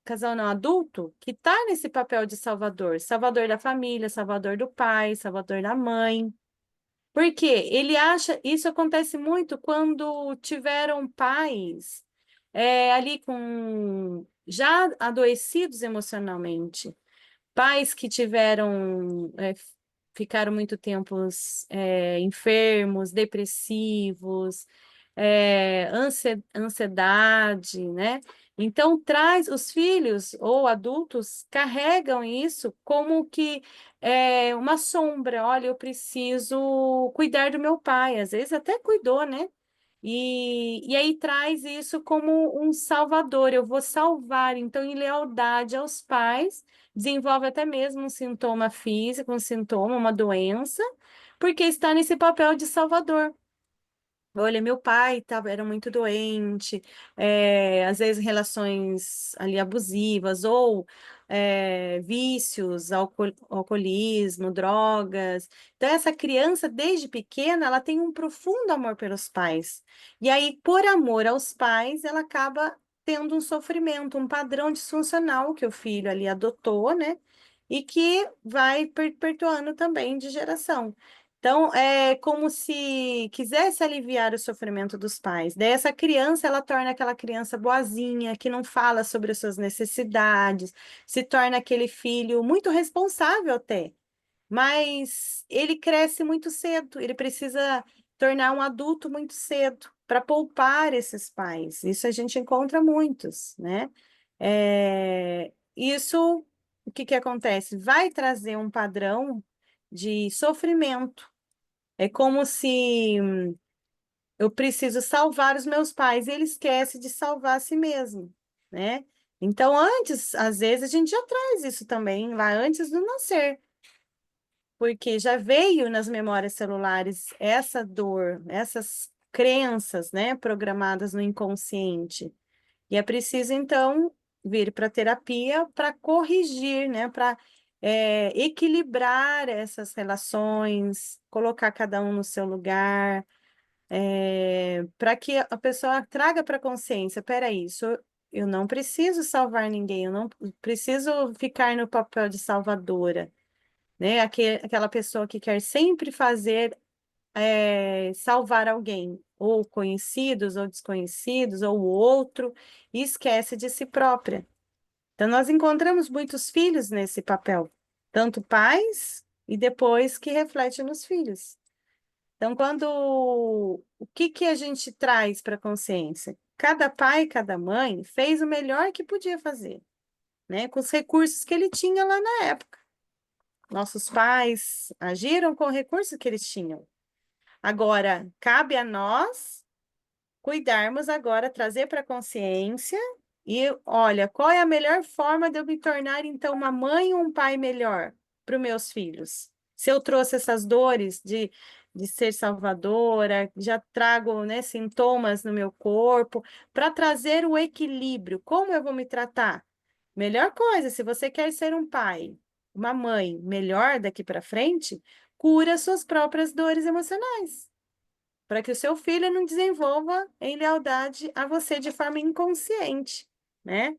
casal não adulto, que está nesse papel de salvador, salvador da família, salvador do pai, salvador da mãe. Por quê? Ele acha, isso acontece muito quando tiveram pais ali com já adoecidos emocionalmente. Pais que tiveram, ficaram muito tempos enfermos, depressivos, ansiedade, né? Então, traz os filhos ou adultos carregam isso como que uma sombra. Olha, eu preciso cuidar do meu pai. Às vezes até cuidou, né? E aí traz isso como um salvador, eu vou salvar. Então, em lealdade aos pais, desenvolve até mesmo um sintoma físico, um sintoma, uma doença, porque está nesse papel de salvador. Olha, meu pai era muito doente, às vezes relações ali abusivas ou vícios, alcoolismo, drogas. Então, essa criança, desde pequena, ela tem um profundo amor pelos pais. E aí, por amor aos pais, ela acaba tendo um sofrimento, um padrão disfuncional que o filho ali adotou, né? E que vai perpetuando também de geração. Então, é como se quisesse aliviar o sofrimento dos pais. Daí, essa criança, ela torna aquela criança boazinha, que não fala sobre as suas necessidades, se torna aquele filho muito responsável até. mas ele cresce muito cedo, ele precisa tornar um adulto muito cedo para poupar esses pais. Isso a gente encontra muitos, né? Isso, o que que acontece? Vai trazer um padrão de sofrimento. É como se eu preciso salvar os meus pais e ele esquece de salvar a si mesmo, né? Então, antes, às vezes, a gente já traz isso também, lá antes do nascer, porque já veio nas memórias celulares essa dor, essas crenças, né, programadas no inconsciente. E é preciso, então, vir para a terapia para corrigir, né, para equilibrar essas relações, colocar cada um no seu lugar, para que a pessoa traga para a consciência, peraí, eu não preciso salvar ninguém, eu não preciso ficar no papel de salvadora, né? Aquela pessoa que quer sempre fazer, salvar alguém, ou conhecidos, ou desconhecidos, ou o outro, e esquece de si própria. Então, nós encontramos muitos filhos nesse papel, tanto pais, e depois que reflete nos filhos. Então, o que que a gente traz para a consciência? Cada pai, cada mãe fez o melhor que podia fazer, né? Com os recursos que ele tinha lá na época. Nossos pais agiram com o recurso que eles tinham. Agora, cabe a nós cuidarmos agora, trazer para a consciência e, olha, qual é a melhor forma de eu me tornar, então, uma mãe ou um pai melhor para os meus filhos? Se eu trouxe essas dores de ser salvadora, já trago, né, sintomas no meu corpo, para trazer o equilíbrio, como eu vou me tratar? Melhor coisa, se você quer ser um pai, uma mãe melhor daqui para frente, cura suas próprias dores emocionais para que o seu filho não desenvolva em lealdade a você de forma inconsciente, né?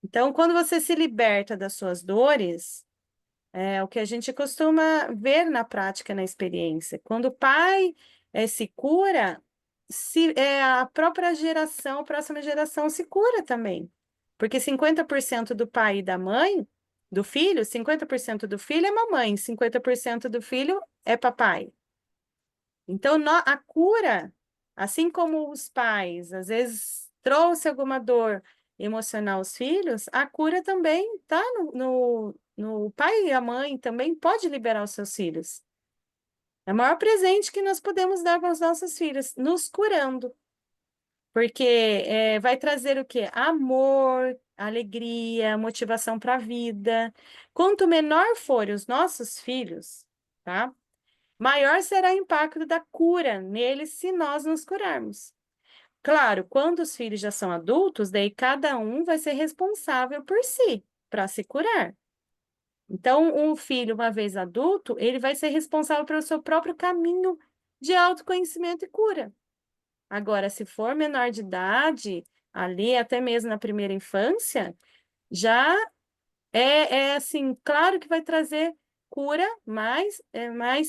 Então, quando você se liberta das suas dores, é o que a gente costuma ver na prática, na experiência. Quando o pai se cura, a própria geração, a próxima geração se cura também. Porque 50% do pai e da mãe, do filho, 50% do filho é mamãe, 50% do filho é papai. Então, a cura, assim como os pais, às vezes, trouxe alguma dor emocional aos filhos, a cura também está no pai e a mãe também pode liberar os seus filhos. É o maior presente que nós podemos dar para os nossos filhos, nos curando. Porque vai trazer o quê? Amor, alegria, motivação para a vida. Quanto menor forem os nossos filhos, tá? Maior será o impacto da cura neles se nós nos curarmos. Claro, quando os filhos já são adultos, daí cada um vai ser responsável por si, para se curar. Então, um filho, uma vez adulto, ele vai ser responsável pelo seu próprio caminho de autoconhecimento e cura. Agora, se for menor de idade, ali até mesmo na primeira infância, já assim, claro que vai trazer cura mais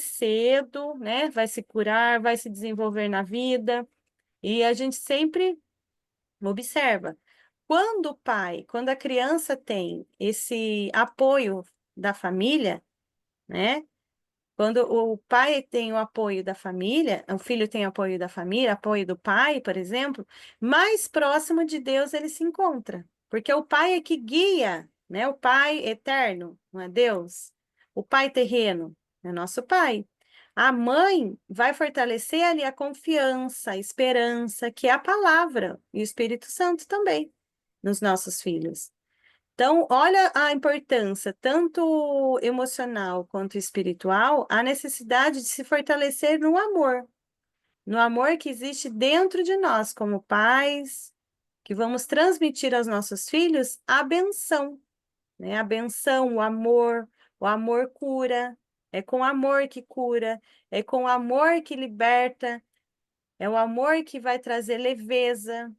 cedo, né? Vai se curar, vai se desenvolver na vida. E a gente sempre observa. Quando a criança tem esse apoio da família, né? Quando o pai tem o apoio da família, o filho tem o apoio da família, apoio do pai, por exemplo, mais próximo de Deus ele se encontra. Porque o pai é que guia, né? O pai eterno, não é Deus? O pai terreno é nosso pai. A mãe vai fortalecer ali a confiança, a esperança, que é a palavra, e o Espírito Santo também, nos nossos filhos. Então, olha a importância, tanto emocional quanto espiritual, a necessidade de se fortalecer no amor que existe dentro de nós, como pais, que vamos transmitir aos nossos filhos a benção, né? A benção, o amor cura, é com amor que cura, é com amor que liberta, é o amor que vai trazer leveza,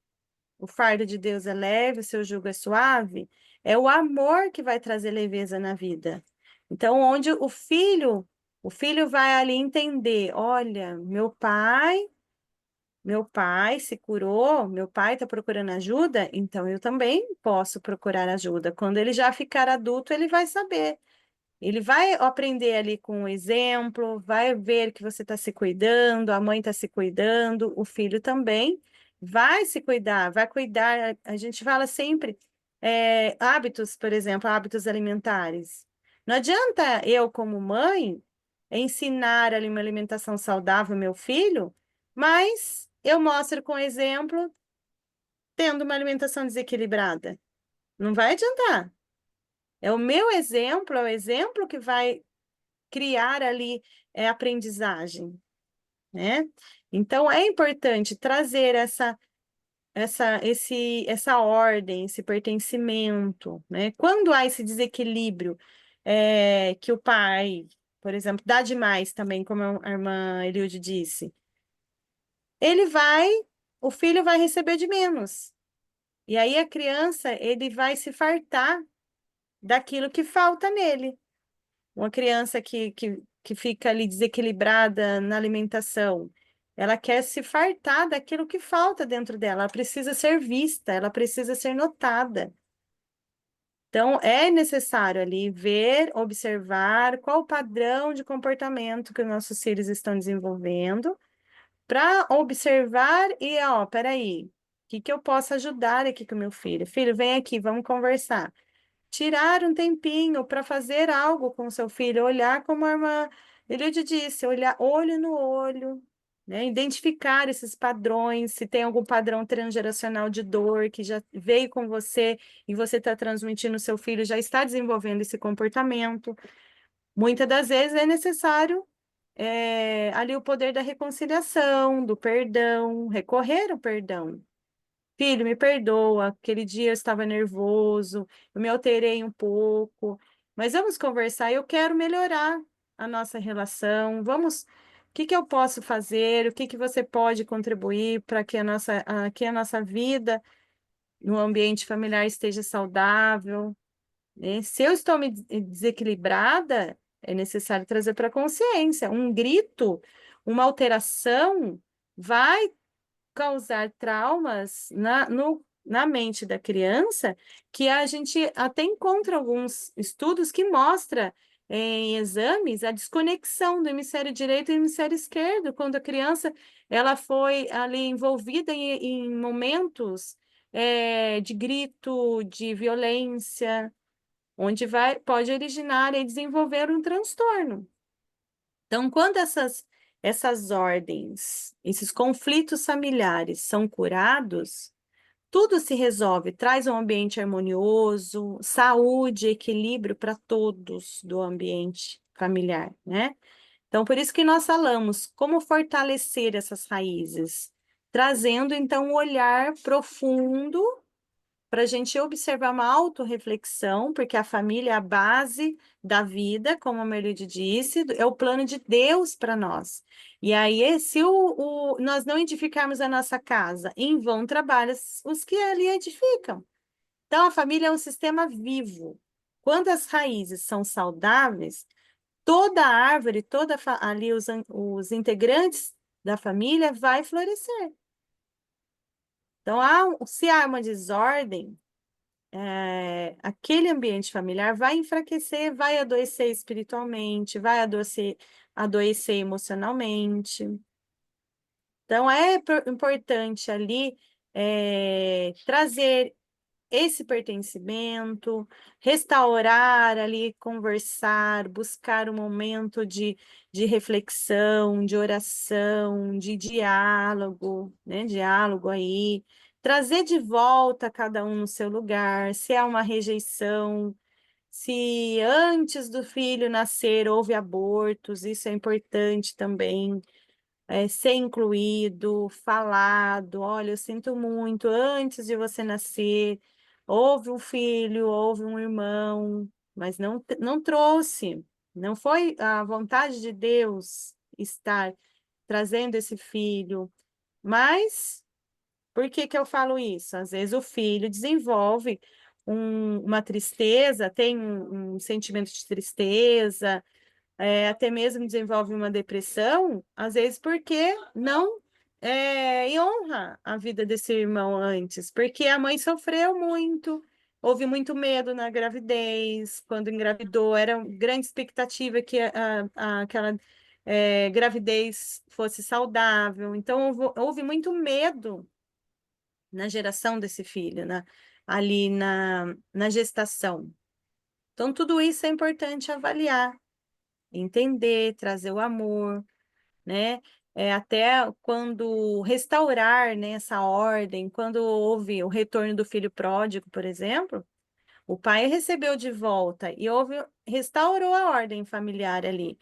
o fardo de Deus é leve, o seu jugo é suave, é o amor que vai trazer leveza na vida. Então, onde o filho vai ali entender, olha, meu pai se curou, meu pai está procurando ajuda, então eu também posso procurar ajuda. Quando ele já ficar adulto, ele vai saber. Ele vai aprender ali com o exemplo, vai ver que você está se cuidando, a mãe está se cuidando, o filho também vai se cuidar, vai cuidar. A gente fala sempre hábitos, por exemplo, hábitos alimentares. Não adianta eu, como mãe, ensinar ali uma alimentação saudável ao meu filho, mas eu mostro com exemplo tendo uma alimentação desequilibrada. Não vai adiantar. É o meu exemplo, é o exemplo que vai criar ali aprendizagem, né? Então é importante trazer essa ordem, esse pertencimento, né? Quando há esse desequilíbrio, que o pai, por exemplo, dá demais também, como a irmã Eliude disse, ele vai, o filho vai receber de menos. E aí a criança, ele vai se fartar daquilo que falta nele. Uma criança que fica ali desequilibrada na alimentação, ela quer se fartar daquilo que falta dentro dela, ela precisa ser vista, ela precisa ser notada. Então, é necessário ali ver, observar qual o padrão de comportamento que os nossos filhos estão desenvolvendo, para observar e, ó, peraí, o que que eu posso ajudar aqui com o meu filho? Filho, vem aqui, vamos conversar. Tirar um tempinho para fazer algo com seu filho, olhar como a irmã Eliude disse, olhar olho no olho, né? Identificar esses padrões, se tem algum padrão transgeracional de dor que já veio com você e você está transmitindo, seu filho já está desenvolvendo esse comportamento. Muitas das vezes é necessário ali o poder da reconciliação, do perdão, recorrer ao perdão. Filho, me perdoa, aquele dia eu estava nervoso, eu me alterei um pouco, mas vamos conversar, eu quero melhorar a nossa relação, o que que eu posso fazer, o que que você pode contribuir para que a nossa vida no ambiente familiar esteja saudável, né? Se eu estou me desequilibrada, é necessário trazer para a consciência, um grito, uma alteração vai causar traumas na mente da criança, que a gente até encontra alguns estudos que mostram em exames a desconexão do hemisfério direito e hemisfério esquerdo, quando a criança ela foi ali envolvida em momentos de grito, de violência, onde pode originar e desenvolver um transtorno. Então, quando essas ordens, esses conflitos familiares são curados, tudo se resolve, traz um ambiente harmonioso, saúde, equilíbrio para todos do ambiente familiar, né? Então, por isso que nós falamos como fortalecer essas raízes, trazendo então um olhar profundo para a gente observar uma autorreflexão, porque a família é a base da vida, como a Merlide disse, é o plano de Deus para nós. E aí, se nós não edificarmos a nossa casa, em vão trabalham os que ali edificam. Então, a família é um sistema vivo. Quando as raízes são saudáveis, toda a árvore, ali os integrantes da família vai florescer. Então, se há uma desordem, aquele ambiente familiar vai enfraquecer, vai adoecer espiritualmente, vai adoecer emocionalmente. Então, é importante ali trazer esse pertencimento, restaurar ali, conversar, buscar um momento de reflexão, de oração, de diálogo, né? Diálogo aí, trazer de volta cada um no seu lugar, se há uma rejeição, se antes do filho nascer houve abortos, isso é importante também ser incluído, falado, olha, eu sinto muito, antes de você nascer, houve um filho, houve um irmão, mas não trouxe, não foi a vontade de Deus estar trazendo esse filho, mas por que que eu falo isso? Às vezes o filho desenvolve uma tristeza, tem um sentimento de tristeza, até mesmo desenvolve uma depressão, às vezes porque não honra a vida desse irmão antes, porque a mãe sofreu muito, Houve muito medo na gravidez, quando engravidou, era uma grande expectativa que aquela gravidez fosse saudável. Então, houve muito medo na geração desse filho, ali na gestação. Então, tudo isso é importante avaliar, entender, trazer o amor, né? Até quando restaurar, né, essa ordem, quando houve o retorno do filho pródigo, por exemplo, o pai recebeu de volta e restaurou a ordem familiar ali,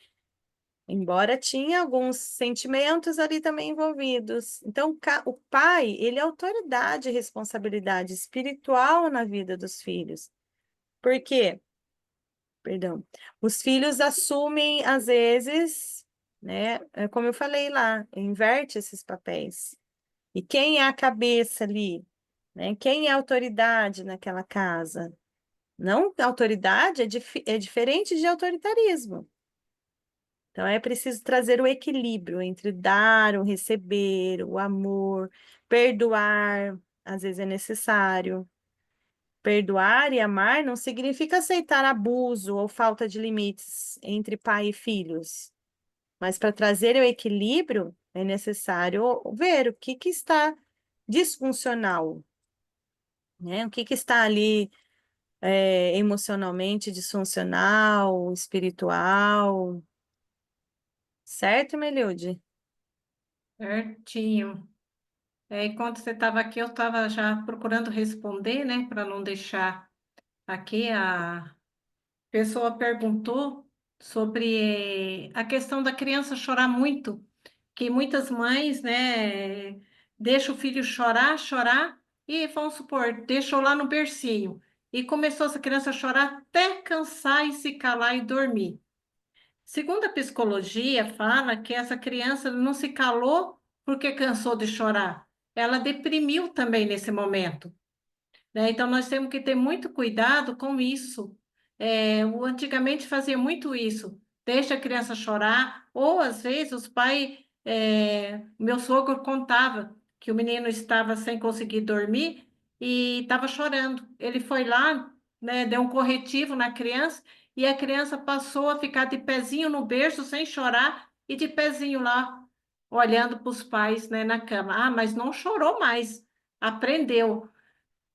embora tinha alguns sentimentos ali também envolvidos. Então, o pai, ele é autoridade e responsabilidade espiritual na vida dos filhos. Por quê? Perdão. Os filhos assumem, às vezes, né? Como eu falei lá, inverte esses papéis. E quem é a cabeça ali? Né? Quem é a autoridade naquela casa? Não, autoridade é diferente de autoritarismo. Então, é preciso trazer o equilíbrio entre dar, o receber, o amor, perdoar, às vezes é necessário. Perdoar e amar não significa aceitar abuso ou falta de limites entre pai e filhos. Mas para trazer o equilíbrio, é necessário ver o que está disfuncional, né? O que está ali emocionalmente disfuncional, espiritual. Certo, Meliude?
Certinho. Enquanto você estava aqui, eu estava já procurando responder, né, para não deixar aqui. A pessoa perguntou sobre a questão da criança chorar muito, que muitas mães, né, deixam o filho chorar, chorar, e vamos supor, deixou lá no bercinho, e começou essa criança a chorar até cansar e se calar e dormir. Segundo a psicologia, fala que essa criança não se calou porque cansou de chorar. Ela deprimiu também nesse momento, né? Então, nós temos que ter muito cuidado com isso. Antigamente fazia muito isso, deixa a criança chorar, ou às vezes os pais, meu sogro contava que o menino estava sem conseguir dormir e estava chorando. Ele foi lá, né, deu um corretivo na criança e a criança passou a ficar de pezinho no berço sem chorar e de pezinho lá, olhando para os pais, né, na cama. Ah, mas não chorou mais, aprendeu.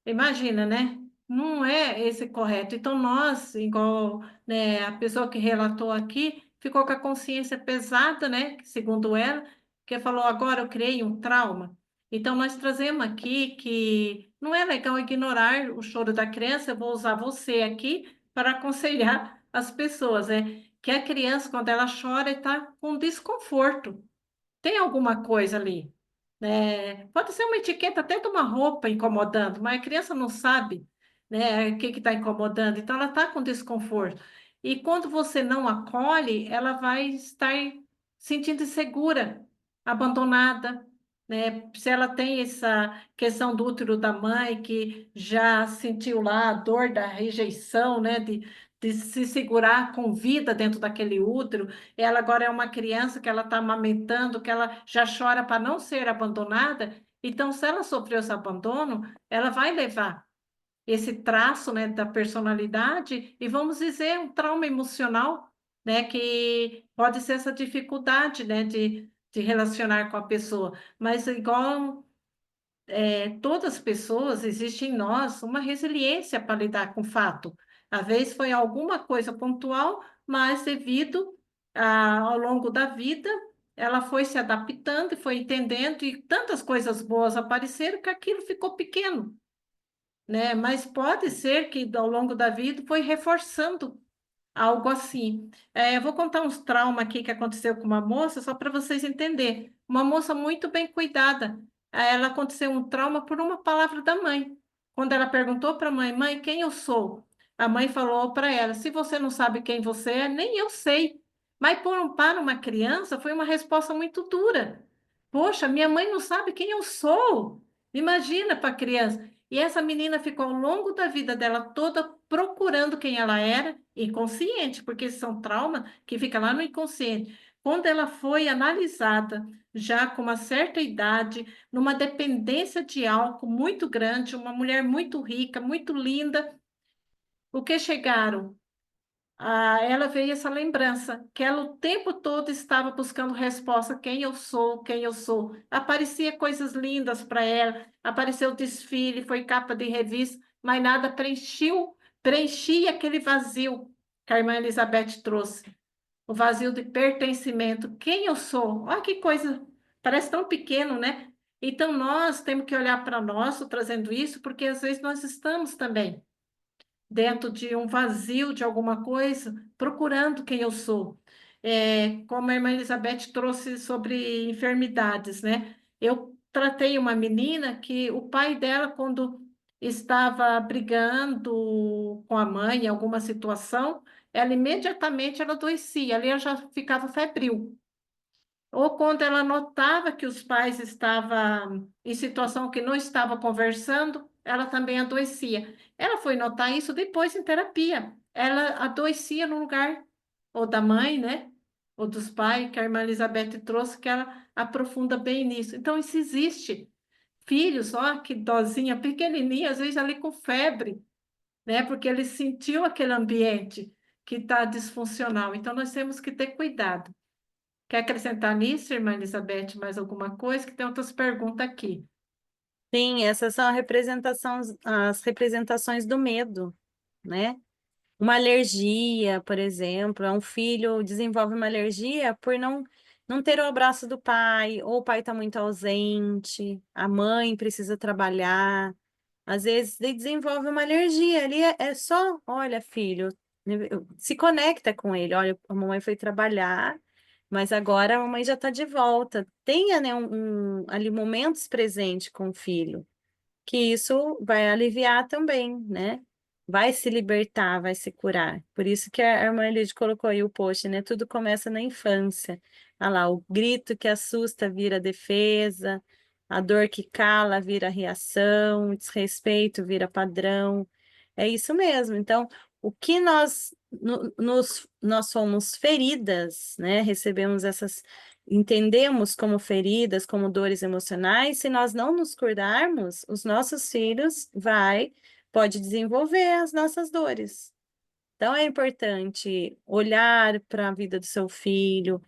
Imagina, né? Não é esse correto. Então, nós, igual, né, a pessoa que relatou aqui, ficou com a consciência pesada, né? Segundo ela, que falou, agora eu criei um trauma. Então, nós trazemos aqui que não é legal ignorar o choro da criança. Eu vou usar você aqui para aconselhar as pessoas, né? Que a criança, quando ela chora, está com desconforto. Tem alguma coisa ali, né? Pode ser uma etiqueta até de uma roupa incomodando, mas a criança não sabe, né, o que está incomodando, então ela está com desconforto. E quando você não acolhe, ela vai estar sentindo insegura, abandonada, né? Se ela tem essa questão do útero da mãe, que já sentiu lá a dor da rejeição, né, de se segurar com vida dentro daquele útero, ela agora é uma criança que ela está amamentando, que ela já chora para não ser abandonada. Então, se ela sofreu esse abandono, ela vai levar esse traço, né, da personalidade e vamos dizer um trauma emocional, né, que pode ser essa dificuldade, né, de relacionar com a pessoa. Mas igual todas as pessoas, existe em nós uma resiliência para lidar com o fato. Às vezes foi alguma coisa pontual, mas devido ao longo da vida, ela foi se adaptando e foi entendendo, e tantas coisas boas apareceram que aquilo ficou pequeno, né? Mas pode ser que ao longo da vida foi reforçando algo assim. Eu vou contar uns traumas aqui que aconteceu com uma moça, só para vocês entenderem. Uma moça muito bem cuidada. Ela aconteceu um trauma por uma palavra da mãe. Quando ela perguntou para a mãe, mãe, quem eu sou? A mãe falou para ela, se você não sabe quem você é, nem eu sei. Mas para uma criança foi uma resposta muito dura. Poxa, minha mãe não sabe quem eu sou. Imagina para a criança. E essa menina ficou ao longo da vida dela toda procurando quem ela era, inconsciente, porque são traumas que fica lá no inconsciente, quando ela foi analisada, já com uma certa idade, numa dependência de álcool muito grande, uma mulher muito rica, muito linda, o que chegaram? Ela veio essa lembrança, que ela o tempo todo estava buscando resposta, quem eu sou, quem eu sou. Aparecia coisas lindas para ela, apareceu desfile, foi capa de revista, mas nada preenchia aquele vazio que a irmã Elizabeth trouxe, o vazio de pertencimento. Quem eu sou? Olha que coisa, parece tão pequeno, né? Então nós temos que olhar para nós, tô trazendo isso, porque às vezes nós estamos também dentro de um vazio de alguma coisa, procurando quem eu sou. Como a irmã Elizabeth trouxe sobre enfermidades, né? Eu tratei uma menina que o pai dela, quando estava brigando com a mãe em alguma situação, ela imediatamente ela adoecia, ali ela já ficava febril. Ou quando ela notava que os pais estavam em situação que não estava conversando, ela também adoecia. Ela foi notar isso depois em terapia. Ela adoecia no lugar, ou da mãe, né? Ou dos pais, que a irmã Elizabeth trouxe, que ela aprofunda bem nisso. Então, isso existe. Filhos, ó, que dozinha, pequenininha, às vezes ali com febre, né? Porque ele sentiu aquele ambiente que está disfuncional. Então, nós temos que ter cuidado. Quer acrescentar nisso, irmã Elizabeth, mais alguma coisa? Que tem outras perguntas aqui.
Sim, essas são as representações do medo, né? Uma alergia, por exemplo, um filho desenvolve uma alergia por não ter o abraço do pai, ou o pai está muito ausente, a mãe precisa trabalhar. Às vezes ele desenvolve uma alergia ali, é só, olha, filho, se conecta com ele. Olha, a mamãe foi trabalhar, mas agora a mamãe já está de volta. Tenha, né, ali momentos presentes com o filho, que isso vai aliviar também, né? Vai se libertar, vai se curar. Por isso que a irmã Elide colocou aí o post, né? Tudo começa na infância. Olha lá, o grito que assusta vira defesa, a dor que cala vira reação, o desrespeito vira padrão. É isso mesmo. Então, o que nós somos feridas, né? Recebemos entendemos como feridas, como dores emocionais, se nós não nos cuidarmos, os nossos filhos pode desenvolver as nossas dores. Então é importante olhar para a vida do seu filho.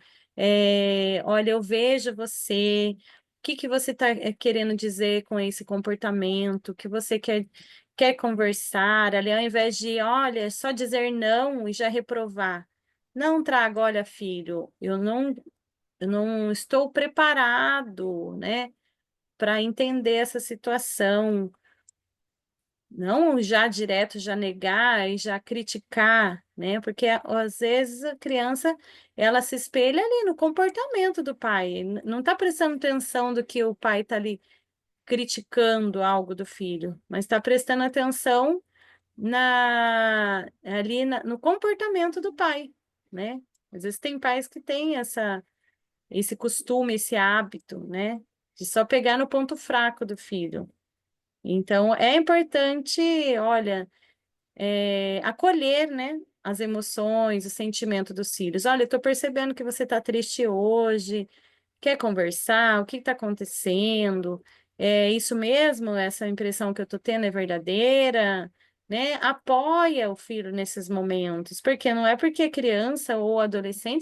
Olha, eu vejo você. O que que você está querendo dizer com esse comportamento? O que você quer conversar? Ali, ao invés de, olha, só dizer não e já reprovar. Não traga, olha, filho, eu não estou preparado, né, para entender essa situação. Não já direto, já negar e já criticar, né? Porque às vezes a criança ela se espelha ali no comportamento do pai, não está prestando atenção do que o pai está ali criticando algo do filho, mas está prestando atenção no comportamento do pai, né? Às vezes tem pais que têm esse costume, esse hábito, né? De só pegar no ponto fraco do filho. Então, é importante, olha, acolher, né? As emoções, o sentimento dos filhos. Olha, eu estou percebendo que você está triste hoje, quer conversar? O que está acontecendo? É isso mesmo? Essa impressão que eu estou tendo é verdadeira? Né? Apoia o filho nesses momentos, porque não é porque é criança ou adolescente